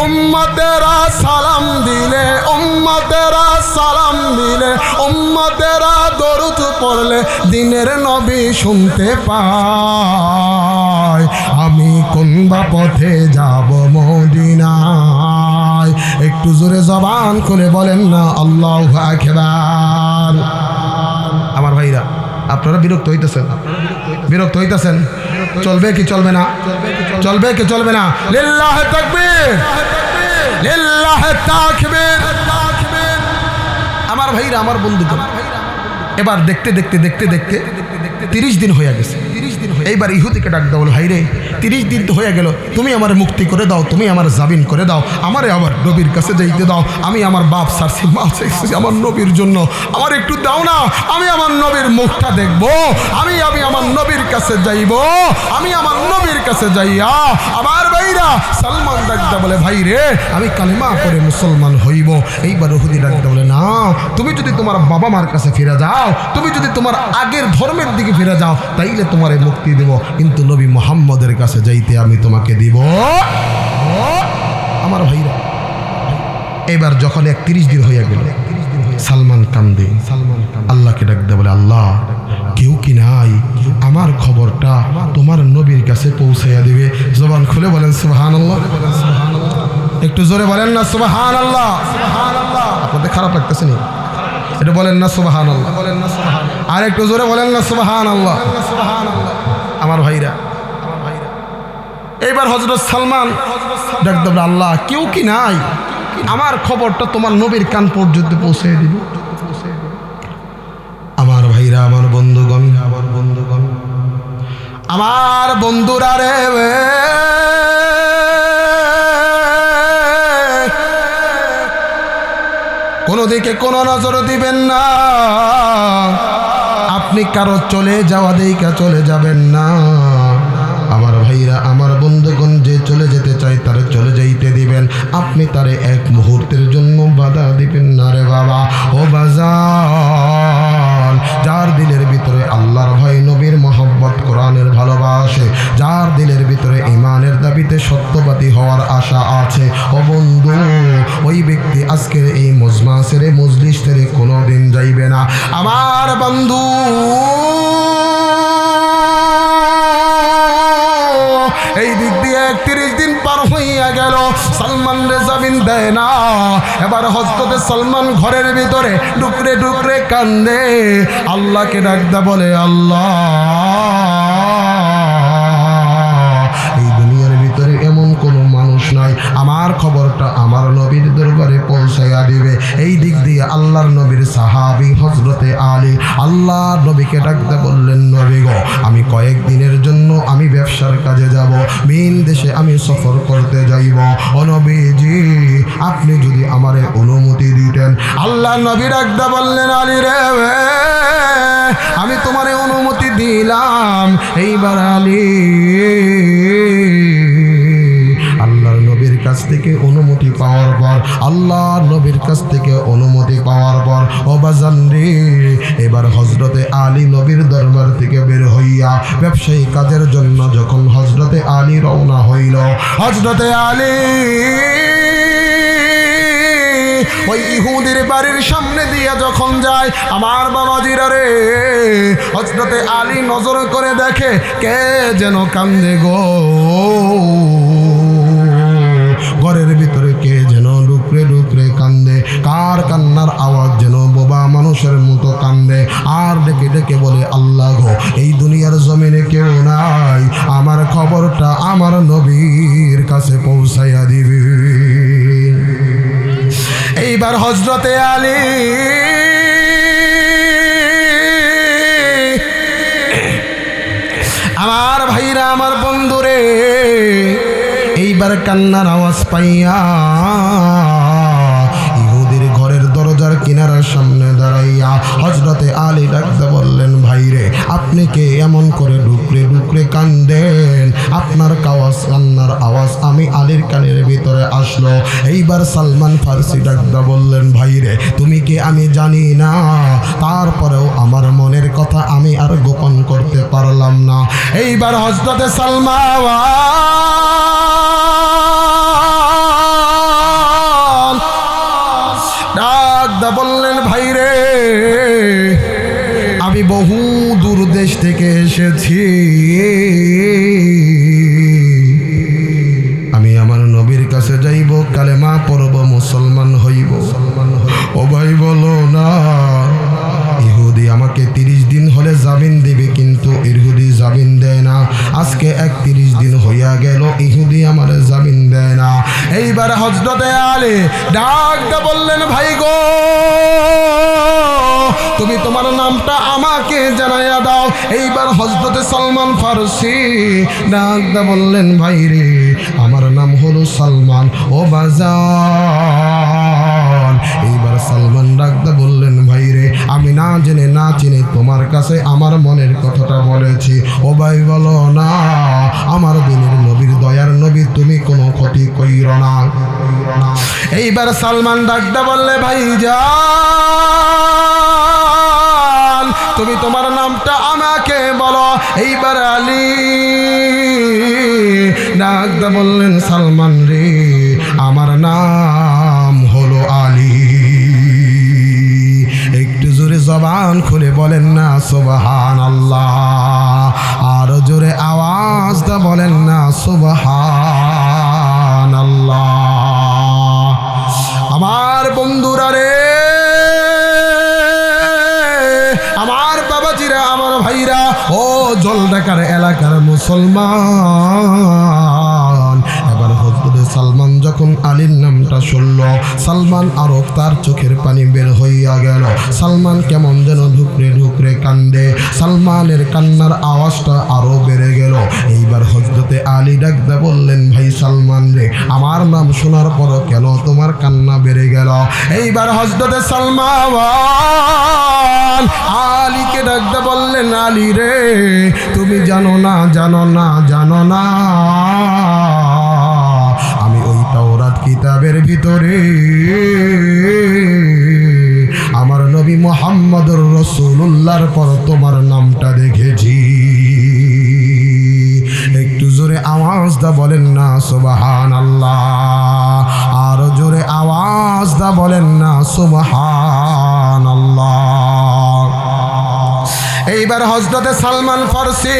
[SPEAKER 1] উম্মতেরা সালাম দিলে, উম্মতেরা সালাম দিলে, উম্মতেরা দরুদ পড়লে দিনের নবী শুনতে পায়, আমি কোন বা পথে যাব মদিনায়। একটু জোরে জবান খুলে বলেন না আল্লাহু আকবার। আমার ভাইরা আপনারা বিরক্ত হইতেছেন, বিরক্ত হইতেছেন, চলবে কি চলবে না, চলবে কি চলবে না? লিল্লাহি তাকবীর, লিল্লাহি তাকবীর। আমার ভাইরা আমার বন্ধুগণ, এবার দেখতে দেখতে দেখতে দেখতে 30 দিন হয়ে গেছে। এইবার ইহুদিকে ডাক দাও, ভাই রে 30 দিন তো হয়ে গেল, তুমি আমার মুক্তি করে দাও, তুমি আমার জামিন করে দাও, আমারে আমার নবীর কাছে যাইতে দাও, আমি আমার বাপ সারছি মা চাইছি আমার নবীর জন্য, আমার একটু দাও না, আমি আমার নবীর মুখটা দেখবো, আমি আমার নবীর কাছে যাইব, আমি আমার নবীর কাছে যাইয়া। আমার ভাইরা সালমান ডাকতে বলে, ভাই রে আমি কালেমা করে মুসলমান হইব। এইবার ইহুদি ডাকতে বলে, না তুমি যদি তোমার বাবা মার কাছে ফিরে যাও, তুমি যদি তোমার আগের ধর্মের দিকে ফিরে যাও, তাইলে তোমারে মুক্তি দেব, কিন্তু নবী মুহাম্মদের কাছে যাইতে আমি তোমাকে দিব। আমার ভাইরা এবার যখন 31 দিন হয়ে গেল, সালমান কান্দে, আল্লাহকে ডাকতে বলে, আল্লাহ কেউ কি নাই আমার খবরটা তোমার নবীর কাছে পৌঁছাইয়া দিবে। জবান খুলে বলেন সুবহানাল্লাহ, একটু জোরে বলেন না সুবহানাল্লাহ। আপনাদের খারাপ লাগতেছে নি? এটা বলেন না সুবহানাল্লাহ, আর একটু জোরে বলেন না সুবহানাল্লাহ। আমার ভাইরা এইবার হযরত সালমান ডাকতে বলে, আল্লাহ কেউ কি নাই আমার খবরটা তোমার নবীর কান পর্যন্ত পৌঁছে দিবে। আমার ভাইরা আমার বন্ধুগণ, আমার বন্ধুরা রে, কোনো দিকে কোনো নজর দিবেন না, আপনি কারো চলে যাওয়া দিকে চলে যাবেন না। আমার ভাইরা আমার বন্ধুগণ, যে চলে যেতে চায় তারে চলে যাইতে দিবেন, আপনি তারে এক মুহূর্তের জন্য বাধা দিবেন না রে বাবা। ও বাজান, যার দিলের ভিতরে আল্লাহর ভয়, নবীর মহব্বত, কোরআনের ভালোবাসে, যার দিলের ভিতরে ঈমানের দাবিতে সত্যবাদী হওয়ার আশা আছে, ও বন্ধু ওই ব্যক্তি আজকের এই মজমা ছেড়ে মজলিস ছেড়ে কোনোদিন যাইবে না। আমার বন্ধু এই দিক দিয়ে 31 দিন পার হইয়া গেল, সালমান রে জামিন দেয় না। এবার হযরত সালমান ঘরের ভিতরে ডুকরে ডুকরে কান্দে, আল্লাহকে ডাকতে বলে, আল্লাহ এই দুনিয়ার ভিতরে এমন কোনো মানুষ নাই আমার খবরটা আমার নবীর দরবারে পৌঁছাইয়া দিবে। এই দিক দিয়ে আল্লাহর নবীর সাহাবী হযরতে আলী আল্লাহর নবীকে ডাকতে বললেন, নবী গো আমি কয়েকদিনের জন্য আমি ব্যবসার কাজে যাব, ভিন দেশে আমি সফর করতে যাইব, ও নবীজি আপনি যদি আমারে অনুমতি দিতেন। আল্লাহর নবী ডাকতে বললেন, আলী রে আমি তোমারে অনুমতি দিলাম। এইবার আলী আল্লাহর নবীর কাছ থেকে অনুমতি পাওয়ার পর, আল্লাহর নবীর কাছ থেকে অনুমতি পাওয়ার পর, ও বাজান রে এবার হযরতে আলী নবীর দরবার থেকে বের হইয়া ব্যবসায়ী কাজের জন্য যখন হযরতে আলী রওনা হইল, হযরতে আলী ওই ইহুদির বাড়ির সামনে দিয়ে যখন যায়, আমার বাবাজিরা রে হযরতে আলী নজর করে দেখে কে যেন কান্দে গো, ঘরের ভিতরে কে যেন ডুকরে ডুকরে কান্দে, কার কান্নার আওয়াজ যেন বোবা মানুষের মতো কান্দে। আর ডেকে ডেকে রেখে বলে, আল্লাহ গো, এই দুনিয়ার জমিনে কেউ নাই, আমার খবরটা আমার নবীর কাছে পৌঁছাইয়া দিবে। এইবার হযরতে আলী আমার ভাইরা, আমার বন্ধুরে, এইবার কান্নার আওয়াজ পাইয়া ইহুদির ঘরের দরজার কিনারার সামনে দাঁড়াইয়া হযরতে আলী ডাকতে বললেন, ভাইরে, আপনি কে এমন করে ডুকরে ডুকরে কান্দেন? আপনার কান্নার আওয়াজ আমি আলীর কানের ভিতরে আসলো। এইবার সালমান ফারসি ডাকতে বললেন, ভাইরে, তুমি কে আমি জানি না, তারপরেও আমার মনের কথা আমি আর গোপন করতে পারলাম না। এইবার হযরতে সালমান ডাকতে বললেন, ভাইরে, আমি বহু দূর দেশ থেকে এসেছি, আমি আমার নবীর কাছে যাইব, কালেমা পড়ব, মুসলমান হইব। ও ভাই, বলো না, ইহুদি আমাকে 30 দিন হলে জামিন দিবে, কিন্তু ইহুদি জামিন দেয় না। আজকে 31 দিন হইয়া গেল, ইহুদি আমার জামিন দেয় না। এইবার হযরতে আলী ডাকতে বললেন, ভাই গো, তুমি তোমার নামটা আমাকে জানাইয়া দাও। এইবার হযরতে সালমান ফারসি ডাকতে বললেন, ভাই রে, আমার নাম হলো সালমান। ও বাজান। এইবার সালমান ডাকতে বললেন, ভাই রে, আমি না জেনে না চিনে তোমার কাছে আমার মনের কথাটা বলেছি। ও ভাই, বলো না, আমার দিনের নবীর, দয়ার নবী, তুমি কোনো ক্ষতি কইর না। এইবার সালমান ডাকতে বললে, ভাই যান, তুমি তোমার নামটা আমাকে বলো। এইবার আলী ডাকতে বললেন, সালমান রে, আমার নাম হলো আলী। একটু জোরে জবান খুলে বলেন না সুবহানাল্লাহ, আরো জোরে আওয়াজ দা বলেন না সুবহানাল্লাহ। আমার বন্ধুরা রে, আমার বাবাজিরা, আমার ভাইরা, ও জলঢাকার এলাকার মুসলমান, এবার হযরতে সালমান যখন আলীর নামটা শুনল, সালমান আরো তার চোখের পানি বের হইয়া গেল। সালমান কেমন যেন ঢুকরে ঢুকরে কান্দে, সালমানের কান্নার আওয়াজটা আরো বেড়ে গেল। এইবার হযরতে আলী ডাকতে বললেন, ভাই সালমান রে, আমার নাম শোনার পর কেন তোমার কান্না বেড়ে গেল? এইবার হযরতে সালমান আলীকে ডাকতে বললেন, আলী রে, তুমি জানো না, জানো না, জানো না, আমি ওই তাওরাত কিতাবের ভিতরে আমার নবী মুহাম্মদুর রাসূলুল্লাহর পর তোমার নামটা দেখেছি। একটু জোরে আওয়াজ দা বলেন না সুবহানাল্লাহ, আরো জোরে আওয়াজ দা বলেন না সুবহানাল্লাহ। এইবার হযরতে সালমান ফারসি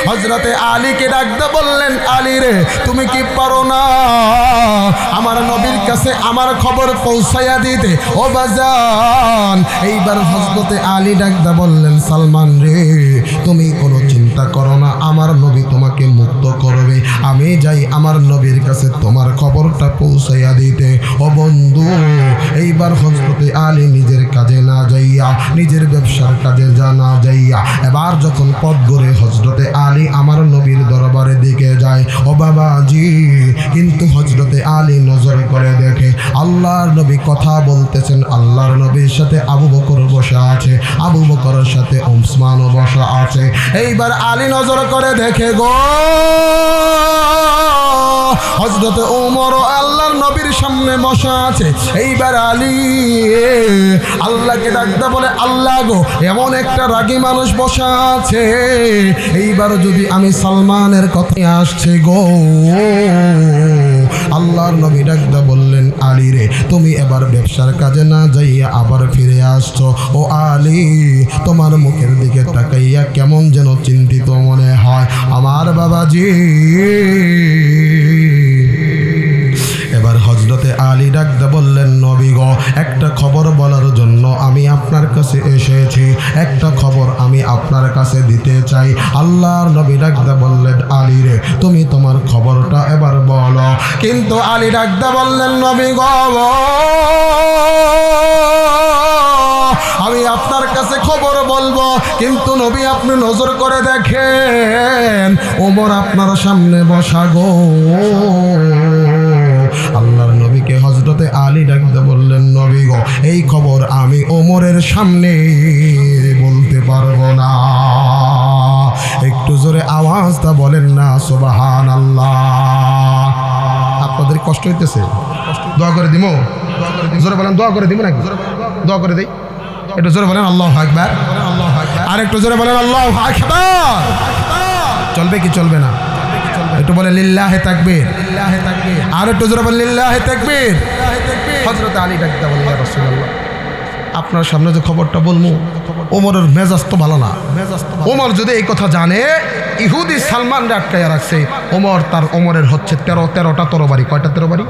[SPEAKER 1] হযরতে আলীকে ডাকতে বললেন, আলী রে, তুমি কি পারো না আমার নবীর কাছে আমার খবর পৌঁছাইয়া দিতে? ও বাজান। এইবার হযরতে আলী ডাকতে বললেন, সালমান রে, তুমি কোনো চিন্তা করো না, আমার নবী তোমাকে মুক্ত করবে, আমি যাই আমার নবীর কাছে তোমার খবরটা পৌঁছাইয়া দিতে। ও বন্ধু, এইবার হযরতে আলী নিজের কাজে না যাইয়া, নিজের ব্যবসার কাজে না যাইয়া, এবার যখন পথ ঘুরে হযরতে আলী আমার নবীর দরবারের দিকে যায়, ও বাবাজি, কিন্তু হযরতে আলী নজর করে দেখে আল্লাহর নবী কথা বলতেছেন, আল্লাহর নবীর সাথে আবু বকর বসা আছে, আবু বকরের সাথে ওসমানও বসা আছে। এইবার আলী নজর করে দেখে গো, হযরতে ওমর আল্লাহর নবীর সামনে বসা আছে। এইবার আলী আল্লাহকে ডাকতে বলে, আল্লাহ গো, এমন একটা রাগী মানুষ বসা আছে, এইবার যদি আমি সালমানের কথায় আসছে গো। আল্লাহর নবী ডাকতে বললেন, আলী রে, তুমি এবার ব্যবসার কাজে না যাইয়া আবার ফিরে আসছো। ও আলী, তোমার মুখের দিকে তাকাইয়া কেমন যেন চিন্তিত মনে হয় আমার বাবাজি। এবার হযরতে আলী ডাকতে বললেন, নবী গো, একটা খবর বলার জন্য আপনার কাছে এসেছি, একটা খবর আমি আপনার কাছে দিতে চাই। আল্লাহর নবী ডাকতে বললেন, আলী রে, তুমি তোমার খবরটা এবার বলো। কিন্তু আলী ডাকতে বললেন, নবী গো, আমি আপনার কাছে খবর বলবো, কিন্তু নবী আপনি নজর করে দেখেন, ওমর আপনার সামনে বসা গো। আল্লাহর নবীকে হযরতে আলী ডাকতে বললেন, নবী গো, এই খবর আমি ওমরের সামনে বলতে পারবো না। একটু জোরে আওয়াজটা বলেন না সুবহানাল্লাহ। আপনাদের কষ্ট হইতেছে? দোয়া করে দিব? জোরে বলেন, দোয়া করে দিব নাকি? দোয়া করে দেই? একটু জোরে বলেন আল্লাহু আকবার। আর একটু জোরে বলেন আল্লাহু আকবার। চলবে কি চলবে না? একটু বলে লিল্লাহে তাকবীর। আর একটু জোরে বলেন লিল্লাহে তাকবীর। হযরত আলী ডাকতে বললেন, ইয়া রাসূলুল্লাহ, আপনার সামনে যে খবরটা বলবো, ওমরের মেজাজ তো ভালো না। ওমর যদি এই কথা জানে, ইহুদি সালমানরে আটকাইয়া রাখছে, ওমরের হচ্ছে 13টা তরবারি। কয়টা তরবারি?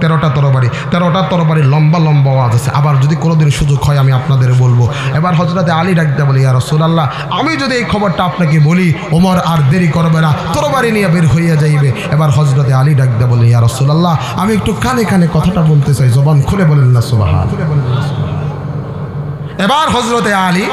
[SPEAKER 1] 13টা তরবারি। 13টা তরবারি লম্বা লম্বা আওয়াজ আছে। আবার যদি কোনোদিন সুযোগ হয় আমি আপনাদের বলবো। এবার হযরতে আলী ডাকতে বলি, ইয়া রাসূলুল্লাহ, আমি যদি এই খবরটা আপনাকে বলি, ওমর আর দেরি করবে না, তরবারি নিয়ে বের হইয়া যাইবে। এবার হযরতে আলী ডাকতে বলি, ইয়া রাসূলুল্লাহ, আমি একটু কানে কানে কথাটা বলতে চাই, জবান খুলে বলেন না সুবহানাল্লাহ। এবার হযরতে আলী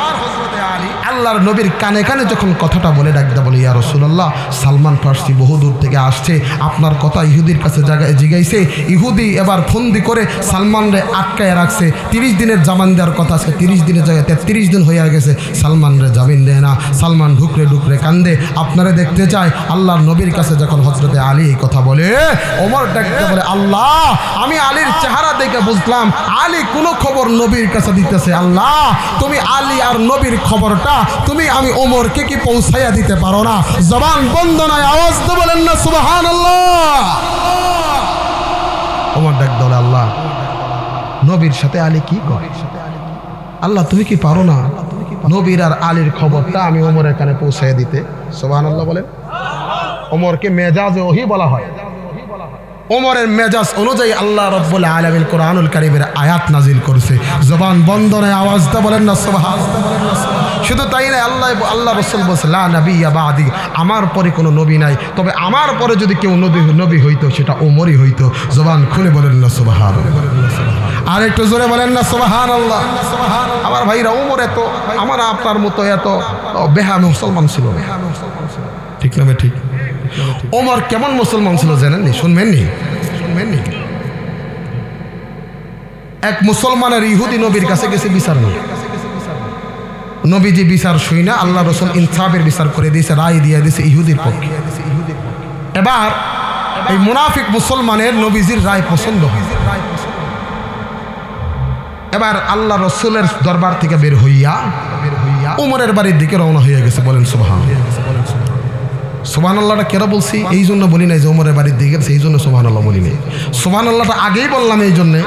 [SPEAKER 1] আল্লাহর নবীর কানে কানে যখন কথাটা বলে ডাকতে বলে, ইয়া রাসূলুল্লাহ, সালমান ফার্সি বহুদূর থেকে আসছে, আপনার কথা ইহুদির কাছে জিগাইছে। ইহুদি এবার ফন্দি করে সালমানরে আটকায় রাখছে। 30 দিনের জামিন দেওয়ার কথা আছে, 30 দিনের জায়গায় 33 দিন হয়ে গেছে, সালমানরে জামিন দেয় না। সালমান ঢুকরে ঢুকরে কান্দে, আপনারে দেখতে চায়। আল্লাহর নবীর কাছে যখন হযরতে আলী এই কথা বলে, ওমর ডাকতে বলে, আল্লাহ, আমি আলীর চেহারা দেখে বুঝলাম আলী কোনো খবর নবীর কাছে দিতেছে। আল্লাহ, তুমি আলী আর নবীর খবরটা তুমি আমি ওমরকে কি পৌঁছাইয়া দিতে পারো না? জবান বন্ধ নাই, আওয়াজ তো বলেন না সুবহানাল্লাহ। ওমর ডাকতে বলে, আল্লাহ, নবীর সাথে আলী কি করে? আল্লাহ, তুমি কি পারো না নবীর আর আলীর খবরটা আমি ওমরের কানে পৌঁছাইয়া দিতে? সুবহানাল্লাহ বলেন। ওমরকে মেজাজে ওহী বলা হয়। ওমরের মেজাজ অনুযায়ী আল্লাহ রাব্বুল আলামিন কোরআনুল কারীমের আয়াত নাজিল করেছে। জবান বন্ধ নাই, আওয়াজটা বলেন না সুবহানাল্লাহ। শুধু তাই না, আল্লাহ রাসূল বলেছে, লা নাবিয়্যা বা'দি, আমার পরে কোনো নবী নাই, তবে আমার পরে যদি কেউ নবী হইতো সেটা ওমরই হইতো। জবান খুলে বলেন না সুবহানাল্লাহ। আর একটু জোরে বলেন না সুবহানাল্লাহ। আমার ভাইরা, ওমর এত আমার আপনার মতো এত বেহা মুসলমান ছিল না, ঠিক না? ঠিক। ওমর কেমন মুসলমান ছিল জানেননি? শুনবেননি? এক মুসলমানের ইহুদি নবীর কাছে গেছে বিচার নিয়ে। নবীজি বিচার শুই না, আল্লাহ রাসূল ইনসাফের বিচার করে দিয়েছে, রায় দিয়ে দিয়েছে ইহুদির পক্ষে। এবার এই মুনাফিক মুসলমানের নবীজির রায় পছন্দ হয়। এবার আল্লাহ রাসূলের দরবার থেকে বের হইয়া ওমরের বাড়ির দিকে রওনা হয়ে গেছে। বলেন সুবহানাল্লাহ। সুবহানাল্লাহটা কেন বলছি? এই জন্য বলি নাই যে ওমরের বাড়ির দিকে গেছে, এই জন্য সুবহানাল্লাহ বলি নাই। সুবহানাল্লাহটা আগেই বললাম এই জন্যে,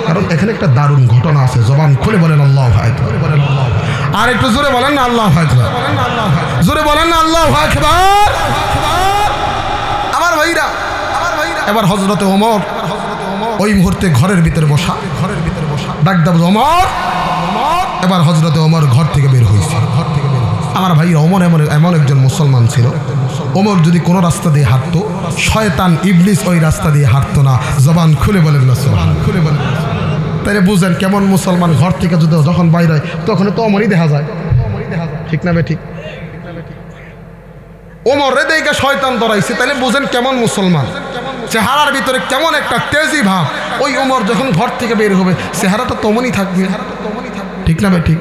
[SPEAKER 1] কারণ এখানে একটা দারুণ ঘটনা আছে। জবান খুলে বলেন আল্লাহু আকবার। আর একটু জোরে বলেন না আল্লাহু আকবার। জোরে বলেন না আল্লাহু আকবার। আমার ভাইরা, এবার হযরতে ওমর ওই মুহূর্তে ঘরের ভিতরে বসা, ডাক দাও ওমর। এবার হযরতে ওমর ঘর থেকে বের হয়েছে। আমার ভাই, ওমর এমন একজন মুসলমান ছিল, ওমর যদি কোনো রাস্তা দিয়ে হাঁটতো, শয়তান ইবলিস ওই রাস্তা দিয়ে হাঁটতো না। জবান খুলে বলেন না সুবহানাল্লাহ। খুলে বলেন। তাইলে বুঝেন কেমন মুসলমান। ঘর থেকে যদি যখন বাইরে হয় তখন তো ওমরই দেখা যায়, ঠিক না? ঠিক। ওমর রে দেখে শয়তান ধরাইছে, তাইলে বুঝেন কেমন মুসলমান। চেহারার ভিতরে কেমন একটা তেজি ভাব। ওই ওমর যখন ঘর থেকে বের হবে, চেহারাটা তেমনই থাকবে, ঠিক না? ঠিক।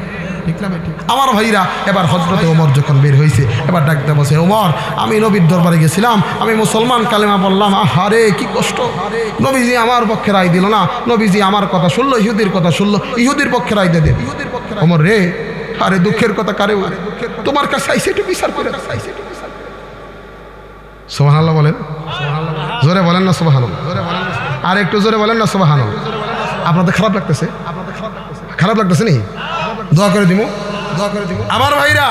[SPEAKER 1] আমার ভাইরা, এবার হযরতে ওমর যখন বের হয়েছে, এবার ডাকতে বসে, ওমর, আমি নবীর দরবারে গেছিলাম, আমি মুসলমান, কালেমা বললাম, আহারে কি কষ্ট। নবীজি আমার পক্ষে রায় দিল না, নবীজি আমার কথা শুনলো, ইহুদির কথা শুনলো, ইহুদির পক্ষে রায় দিয়ে দেন। ওমর রে, আরে দুঃখের কথা কারে, তোমার কাছে আইছে, একটু বিচার করে। সুবহানাল্লাহ বলেন। জোরে বলেন না সুবহানাল্লাহ। আর একটু জোরে বলেন না সুবহানাল্লাহ। আপনাদের খারাপ লাগতেছে? খারাপ লাগতেছে নি? দোয়া করে দিব। আমার ভাইরা,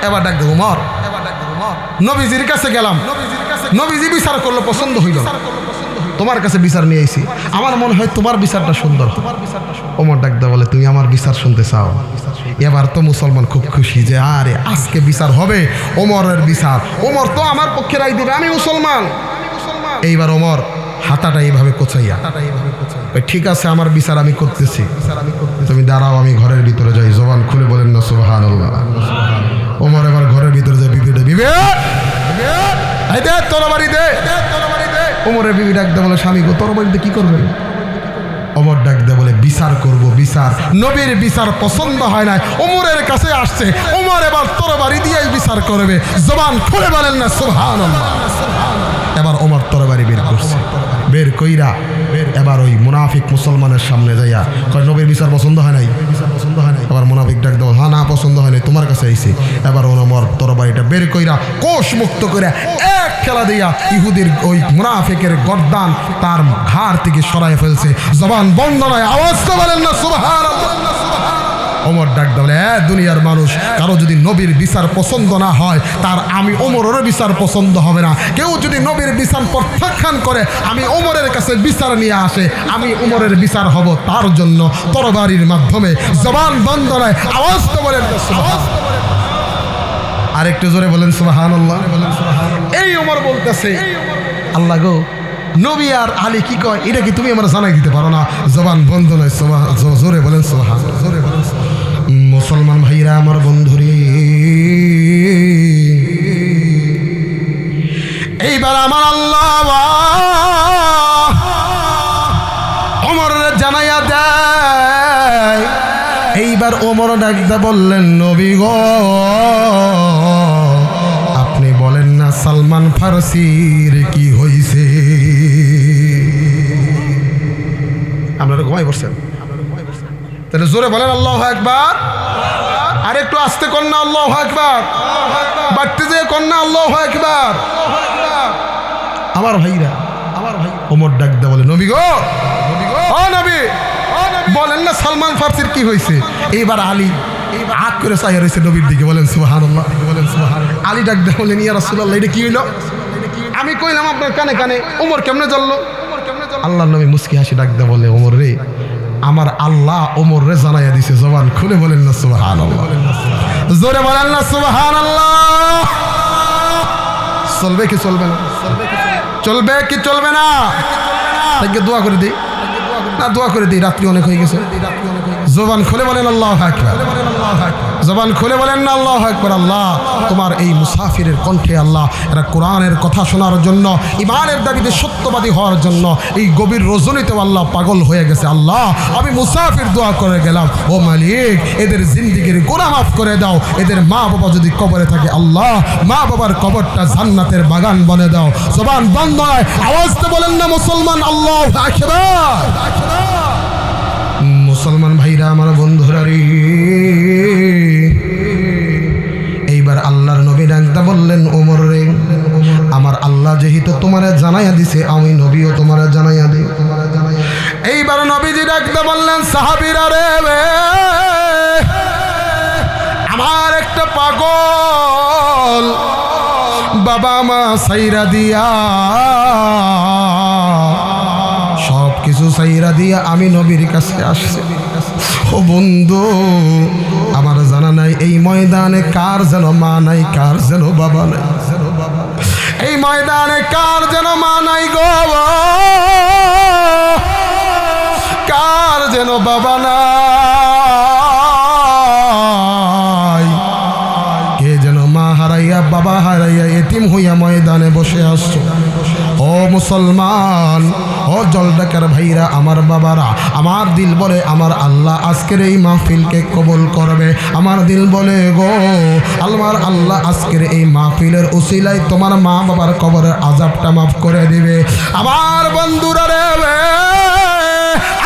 [SPEAKER 1] এবার ডাক দেবো ওমর। নবীজির কাছে গেলাম, নবীজি বিচার করলো, পছন্দ হইল। তোমার কাছে বিচার নিয়ে আইছি, আমার মনে হয় তোমার বিচারটা সুন্দর। ওমর ডাকদা বলে তুমি আমার বিচার শুনতে চাও? এবার তো মুসলমান খুব খুশি যে আরে আজকে বিচার হবে, ওমরের বিচার, ওমর তো আমার পক্ষে রায় দিবে, আমি মুসলমান। এইবার ওমর হাতাটা এইভাবে কোচাইয়া, ঠিক আছে আমার বিচার আমি করতেছি, তুমি দাঁড়াও আমি ঘরের ভিতরে যাই। জবান খুলে বলেন না সুবহানাল্লাহ। ওমর এবার ঘরের ভিতরে যায়, বিবিটা বিবে তরবারি দে। ওমরের বিবি ডাক দে বলে স্বামী গো তরবারিতে কি করবেন? ওমর ডাক দে বলে বিচার করব, বিচার। নবীর বিচার পছন্দ হয় না, ওমরের কাছে আসছে, ওমর এবার তরবারি দিয়েই বিচার করবে। জবান খুলে বলেন না সুবহানাল্লাহ। এবার ওমর তরবারি বের করছে, বের কইরা এবার ওই মুনাফিক মুসলমানের সামনে যাইয়া কয় নবীর বিচার পছন্দ হয় নাই, পছন্দ হয় নাই। এবার মুনাফিক ডাক দেবো হ্যাঁ না পছন্দ হয় নাই, তোমার কাছে আইছি। এবার ওমর তরবারিটা বের কইরা কোষ মুক্ত করে এক খেলা দিয়া ইহুদির ওই মুনাফিকের গর্দান তার ঘাড় থেকে সরাই ফেলছে। জবান বন্ধ নয়, আওয়াজ তো বলেন না সুবহানাল্লাহ। ওমর ডাক বলে দুনিয়ার মানুষ কারো যদি নবীর বিচার পছন্দ না হয় তার আমি ওমরের বিচার পছন্দ হবে না। কেউ যদি নবীর বিচার প্রত্যাখ্যান করে আমি ওমরের কাছে বিচার নিয়ে আসে, আমি ওমরের বিচার হব তার জন্য তরবারির মাধ্যমে। জবান বন্ধ নয়, আওয়াজ তো বলেন আরেকটু জোরে বলেন সুবহানাল্লাহ। এই ওমর বলতেছে আল্লাহ গো নবী আর আলী কি কয় এটা কি তুমি আমার জানাই দিতে পারো না? জবান বন্ধ নয়, জোরে বলেন সুবহানাল্লাহ, জোরে বলেন। মুসলমান ভাইরা আমার বন্ধুরে, এইবার আমার আল্লাহ ওমরের জানাইয়া দেয়। এইবার ওমর ডাকতে বললেন নবী গো আপনি বলেন না সালমান ফারসির কি হইছে? আপনারা ঘুমাই পড়ছেন, তাহলে জোরে বলেন আল্লাহু আকবার। আর একটু আস্তে কর না আল্লাহু আকবার, বাড়তে যেয়ে কর না আল্লাহু আকবার। আমার ভাইরা, আমার ভাই ওমর ডাক দে বলে নবী গো, ও নবী বলেন না সালমান ফারসির কি হয়েছে? এইবার আলী আগ করে চাইয়া রয়েছে নবীর দিকে, বলেন সুবহানাল্লাহ, বলেন সুবহানাল্লাহ। আলী ডাক দে বলেন ইয়া রাসূলুল্লাহ এটা কি হইলো? আমি কইলাম আপনার কানে কানে, ওমর কেমনে জ্বললো? আল্লাহ নবী মুস্কি হাসি ডাক দে বলে ওমর রে আমার আল্লাহ ওমর রে জানাইয়া দিছে। জবান খুলে বলেন না সুবহানাল্লাহ, জোরে বলেন না সুবহানাল্লাহ। চলবে কি চলবে না? চলবে কি চলবে না? তাকে দোয়া করে দিই না, দোয়া করে দিই, রাত্রি অনেক হয়ে গেছে। জবান খুলে বলেন আল্লাহু আকবার, জবান খুলে বলেন না আল্লাহু আকবার। আল্লাহ তোমার এই মুসাফিরের কণ্ঠে আল্লাহ এরা কোরআনের কথা শোনার জন্য, ইমানের দাবিতে সত্যবাদী হওয়ার জন্য এই গভীর রজনীতেও আল্লাহ পাগল হয়ে গেছে। আল্লাহ আমি মুসাফির দোয়া করে গেলাম, ও মালিক এদের জিন্দেগির গুনাহ মাফ করে দাও। এদের মা বাবা যদি কবরে থাকে আল্লাহ মা বাবার কবরটা জান্নাতের বাগান বনে দাও। জবান বন্ধ নয়, আওয়াজ তো বলেন না মুসলমান আল্লাহু আকবার। মুসলমান ভাইরা আমার বন্ধুরা রে, এইবার আল্লাহর নবী ডাকতে বললেন ওমর রে আমার আল্লাহ যেহেতু তোমারে জানাইয়া দিছে আমি নবীও তোমারে জানাইয়া দিই। এইবার নবীজি ডাকতে বললেন সাহাবীরা রে আমার একটা পাগল বাবা মা সাইরা দিয়া সব কিছু সাইরা দিয়া আমি নবীর কাছে আসছে। ও বন্ধু আমার জানা নাই এই ময়দানে কার যেন মা নাই, কার যেন বাবা নাই। এই ময়দানে কার যেন মা নাই গো, কার যেন বাবা নাই। কে যেন মা হারাইয়া বাবা হারাইয়া এতিম হইয়া ময়দানে বসে আসছো। ও মুসলমান, ও জলডাকার ভাইরা আমার বাবারা, আমার দিল বলে আমার আল্লাহ আজকের এই মাহফিলকে কবুল করবে। আমার দিল বলে গো আমার আল্লাহ আজকের এই মাহফিলের উসিলায় তোমার মা বাবার কবরের আযাবটা মাফ করে দিবে। আমার বন্ধুরা রে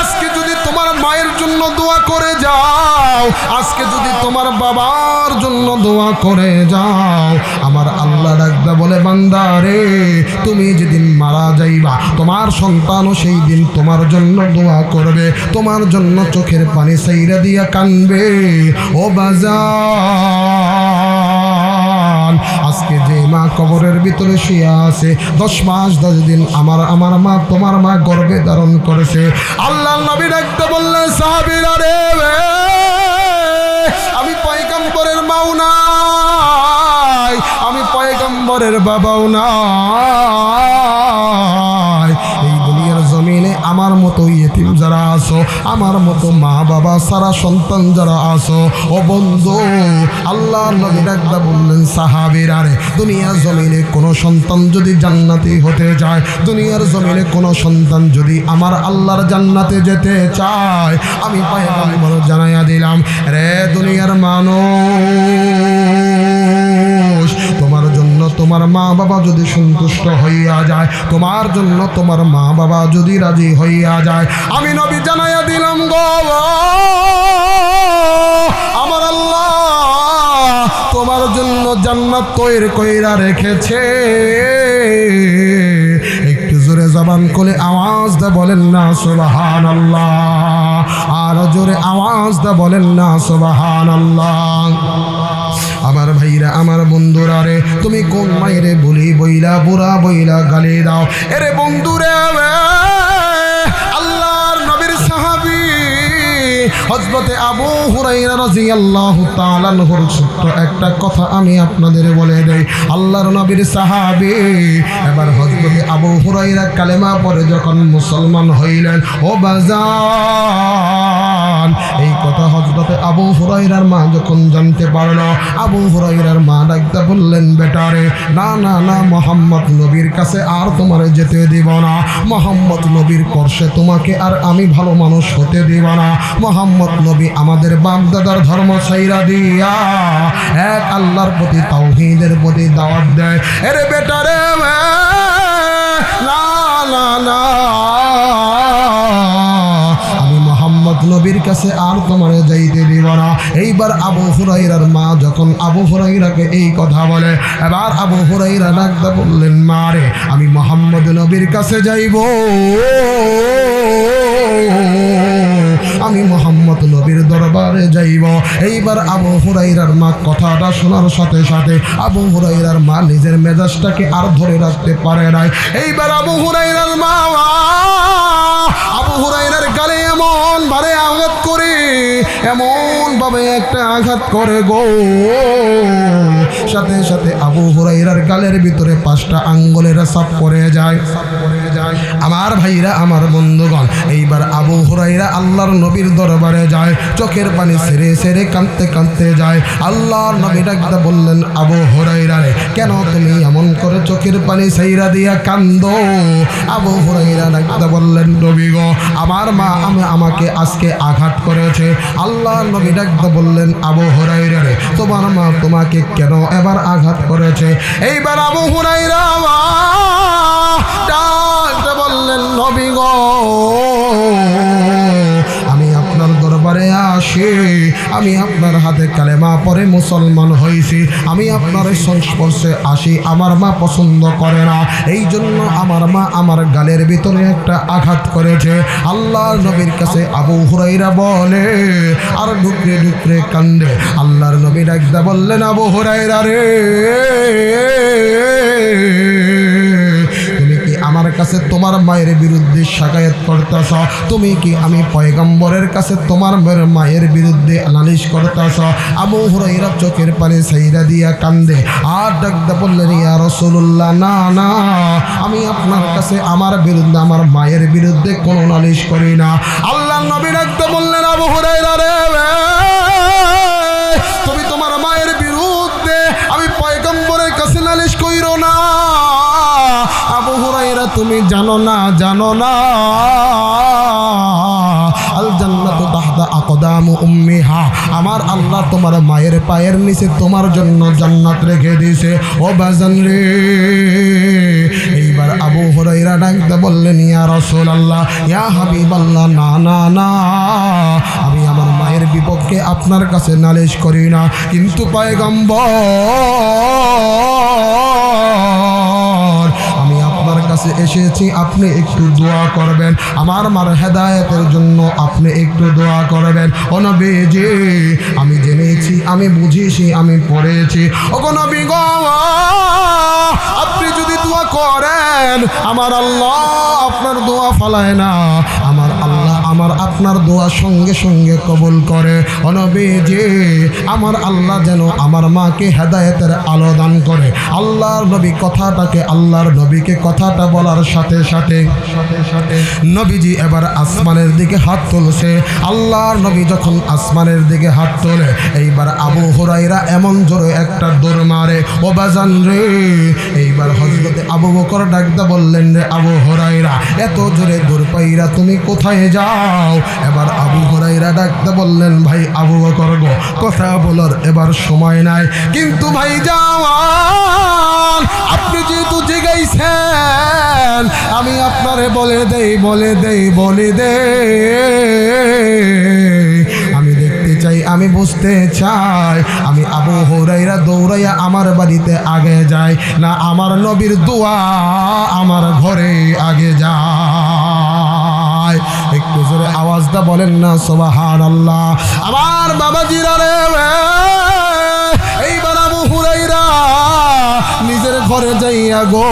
[SPEAKER 1] আজকে যদি তোমার মায়ের জন্য দোয়া করে যাও, আজকে যদি তোমার বাবার জন্য দোয়া করে যাও, আমার আল্লাহ ডাকবে বলে বান্দা রে তুমি যেদিন মারা যাইবা তোমার সন্তানও সেই দিন তোমার জন্য দোয়া করবে, তোমার জন্য চোখের পানি ছাইরা দিয়া কানবে। ও বাজান আজকে যে এই মা কবরের ভিতরে শুয়ে আছে 10 মাস 10 দিন আমার মা তোমার মা গর্ভে ধারণ করেছে। আল্লাহর নবী ডাকতে বললেন সাহাবীরা রে, আমি পয়গম্বরের মাও নাই, আমি পয়গম্বরের বাবাও নাই। এই দুনিয়ার জমিনে আমার মতো ইয়েতিম যারা আছো, আমার মতো মা বাবা সারা সন্তান যারা আছো, ও বন্ধু আল্লাহর নবী ডাকতে বললেন সাহাবীরা রে, দুনিয়ার জমিনে কোনো সন্তান যদি জান্নাতি হতে চায়, দুনিয়ার জমিনে কোনো সন্তান যদি আমার আল্লাহর জান্নাতে যেতে চায়, আমি পয়গম্বর জানাইয়া দিলাম রে দুনিয়ার মানুষ, তোমার জন্য তোমার মা বাবা যদি সন্তুষ্ট হইয়া যায়, তোমার জন্য তোমার মা বাবা যদি রাজি হইয়া যায়, আমি নবী জানাইয়া দিলাম গো আমার আল্লাহ তোমার জন্য জান্নাত তৈরি কইরা রেখেছে। একটু জোরে জবান খুলে আওয়াজ দা বলেন না সুবহানাল্লাহ, আর জোরে আওয়াজ দা বলেন না সুবহানাল্লাহ। আমার ভাইরা আমার বন্ধুরা রে, তুমি কোন মায়েরে বলি বইলা বুড়া বইলা গালি দাও? এরে বন্ধুরে, আল্লাহর নবীর সাহাবী হযরতে আবু হুরায়রা রাদিয়াল্লাহু তাআলা আনহুর ছোট্ট একটা কথা আমি আপনাদের বলে দেই। আল্লাহর নবীর সাহাবী এবার হযরতে আবু হুরায়রা কালেমা পড়ে যখন মুসলমান হইলেন, ও বাজান এই কথা হযরতে আবু হুরায়রার মা যখন জানতে পারলো, আবু হুরায়রার মা ডাকতে বললেন বেটারে, না না না, মুহাম্মদ নবীর কাছে আর তোমার যেতে দিব না, মুহাম্মদ নবীর করশে তোমাকে আর আমি ভালো মানুষ হতে দিব না। মুহাম্মদ নবী আমাদের বাপ দাদার ধর্ম ছাইরা দিয়া এক আল্লাহর প্রতি তাওহীদের প্রতি দাওয়াত দেয়। আরে বেটারে না না না, আমি মুহাম্মদ নবীর কাছে আর তোমার যাইতে দিব না। এইবার আবু হুরায়রার মা যখন আবু হুরায়রাকে এই কথা বলে, এবার আবু হুরায়রা ডাকতে বললেন মা রে, আমি মুহাম্মদ নবীর কাছে যাইব, আমি মুহাম্মদ নবীর দরবারে যাইব। এইবার আবু হুরায়রার মা কথাটা শোনার সাথে সাথে আবু হুরায়রার মা নিজের মেজাজটাকে আর ধরে রাখতে পারে নাই। এইবার আবু হুরায়রার মা আবু হুরায়রার গালে এমন ভাবে আঘাত করে, এমন ভাবে একটা আঘাত করে গো, সাথে সাথে আবু হুরায়রার গালের ভিতরে 5টা আঙ্গুলের ছাপ পড়ে যায়। আমার ভাইরা আমার বন্ধুগণ, এইবার আবু হুরায়রা আল্লাহর নবীর দরবারে যায়, চোখের পানি ছেড়ে ছেড়ে কাঁদতে কাঁদতে যায়। আল্লাহর নবী ডাকতে বললেন আবু হুরায়রা রে, কেন তুমি এমন করে চোখের পানি ছাইরা দিয়া কান্দো? আবু হুরায়রা ডাকতে বললেন নবী গো, আমার মা আমাকে আজকে আঘাত করেছে। আল্লাহর নবী ডাকতে বললেন আবু হুরায়রা রে, তোমার মা তোমাকে কেন এবার আঘাত করেছে? এইবার আবু হুরায়রা ডাকতে বললেন নবী গো, আমি আপনার দরবারে আসি, আমি আপনার হাতে কালেমা পড়ে মুসলমান হয়েছি, আমি আপনার সংস্পর্শে আসি, আমার মা পছন্দ করে না, এই জন্য আমার মা আমার গালের ভিতরে একটা আঘাত করেছে। আল্লাহর নবীর কাছে আবু হুরায়রা বলে আর ঢুকরে ঢুকরে কান্দে। আল্লাহর নবী ডাকতে বললেন আবু হুরায়রা রে, আমার কাছে তোমার মায়ের বিরুদ্ধে শাকায়াত করতেছ? তুমি কি আমি পয়গম্বরের কাছে তোমার মায়ের বিরুদ্ধে নালিশ করতেছ? আবু হুরায়রা চোখের পানি ছাইরা দিয়া কান্দে আর ডাকতে বললেন ইয়া রাসূলুল্লাহ, না না, আমি আপনার কাছে আমার বিরুদ্ধে আমার মায়ের বিরুদ্ধে কোনো নালিশ করি না। আল্লাহর নবী ডাকতে বললেন আবু হুরায়রা রে, তুমি তোমার মায়ের বিরুদ্ধে আমি পয়গম্বরের কাছে নালিশ কইরো না। আবু হুরায়রা তুমি জানো না আল জান্নাতু তাহতা আকদামু উম্মিহা, আমার আল্লাহ তোমার মায়ের পায়ের নিচে তোমার জন্য জান্নাত রেখে দিয়েছে। ও বাজান রে, এইবার আবু হুরায়রা ডাকতে বললেন ইয়া রাসূলুল্লাহ, ইয়া হাবিবাল্লাহ, না না না, আমি আমার মায়ের বিপক্ষে আপনার কাছে নালিশ করি না, কিন্তু পয়গম্বর আমি আপনার কাছে এসেছি, আপনি একটু দোয়া করবেন, আমার মার হেদায়েতের জন্য আপনি একটু দোয়া করবেন। ও নবীজি, আমি জেনেছি, আমি বুঝেছি, আমি পড়েছি, ও নবী গো করেন, আমার আল্লাহ আপনার দোয়া ফালায় না, আমার আল্লাহ আমার আপনার দোয়া সঙ্গে সঙ্গে কবুল করে। ও নবীজি, আমার আল্লাহ যেন আমার মাকে হেদায়েতের আলো দান করে। আল্লাহর নবী আল্লাহর নবীকে কথাটা বলার সাথে সাথে নবীজি এবার আসমানের দিকে হাত তুলছে। আল্লাহর নবী যখন আসমানের দিকে হাত তোলে, এইবার আবু হুরায়রা এমন জোরে একটা দৌড় মারে, ও বাজান রে। এইবার হযরতে আবু বকর ডাকতে বললেন, রে আবু হুরায়রা, এত জোরে দৌড় পাইরা তুমি কোথায় যাও? এবার আবু হুরায়রা ডাকতে বললেন, ভাই আবু বকর গো, কথা বলার এবার সময় নাই, কিন্তু ভাই জাওয়ান, আপনি যেহেতু জিগাইছেন, আমি আপনারে বলে দেই আমি দেখতে চাই, আমি বুঝতে চাই, আমি আবু হুরায়রা দৌড়াইয়া আমার বাড়িতে আগে যাই না আমার নবীর দোয়া আমার ঘরে আগে যায়? একটু জোরে আওয়াজটা বলেন না সুবহানাল্লাহ। আমার বাবাজিরা রে, এইবার আবু হুরায়রা নিজের ঘরে যাইয়া গো,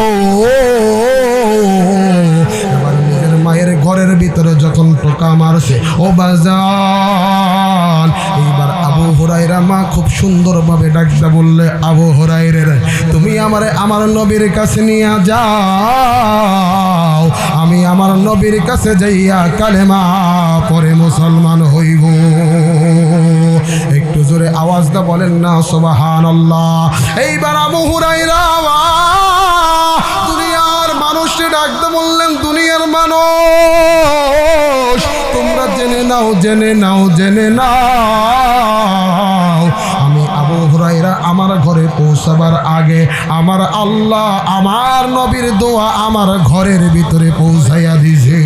[SPEAKER 1] এবার নিজের মায়ের ঘরের ভিতরে যখন টোকা মারছে, ও বাজান, এইবার আবু হুরায়রা মা খুব সুন্দরভাবে ডাকতে বললে, আবু হুরায়রা, তুমি আমারে আমার নবীর কাছে নিয়ে যাও, আমি আমার নবীর কাছে যাইয়া কালেমা পরে মুসলমান হইব। একটু জোরে আওয়াজটা বলেন না সুবহানাল্লাহ। এইবার আবু হুরায়রা দুনিয়ার মানুষকে ডাকতে বললেন, দুনিয়ার মানুষ, তোমরা জেনে নাও, আমি আবু হুরায়রা আমার ঘরে পৌঁছাবার আগে আমার আল্লাহ আমার নবীর দোয়া আমার ঘরের ভিতরে পৌঁছাইয়া দিছে।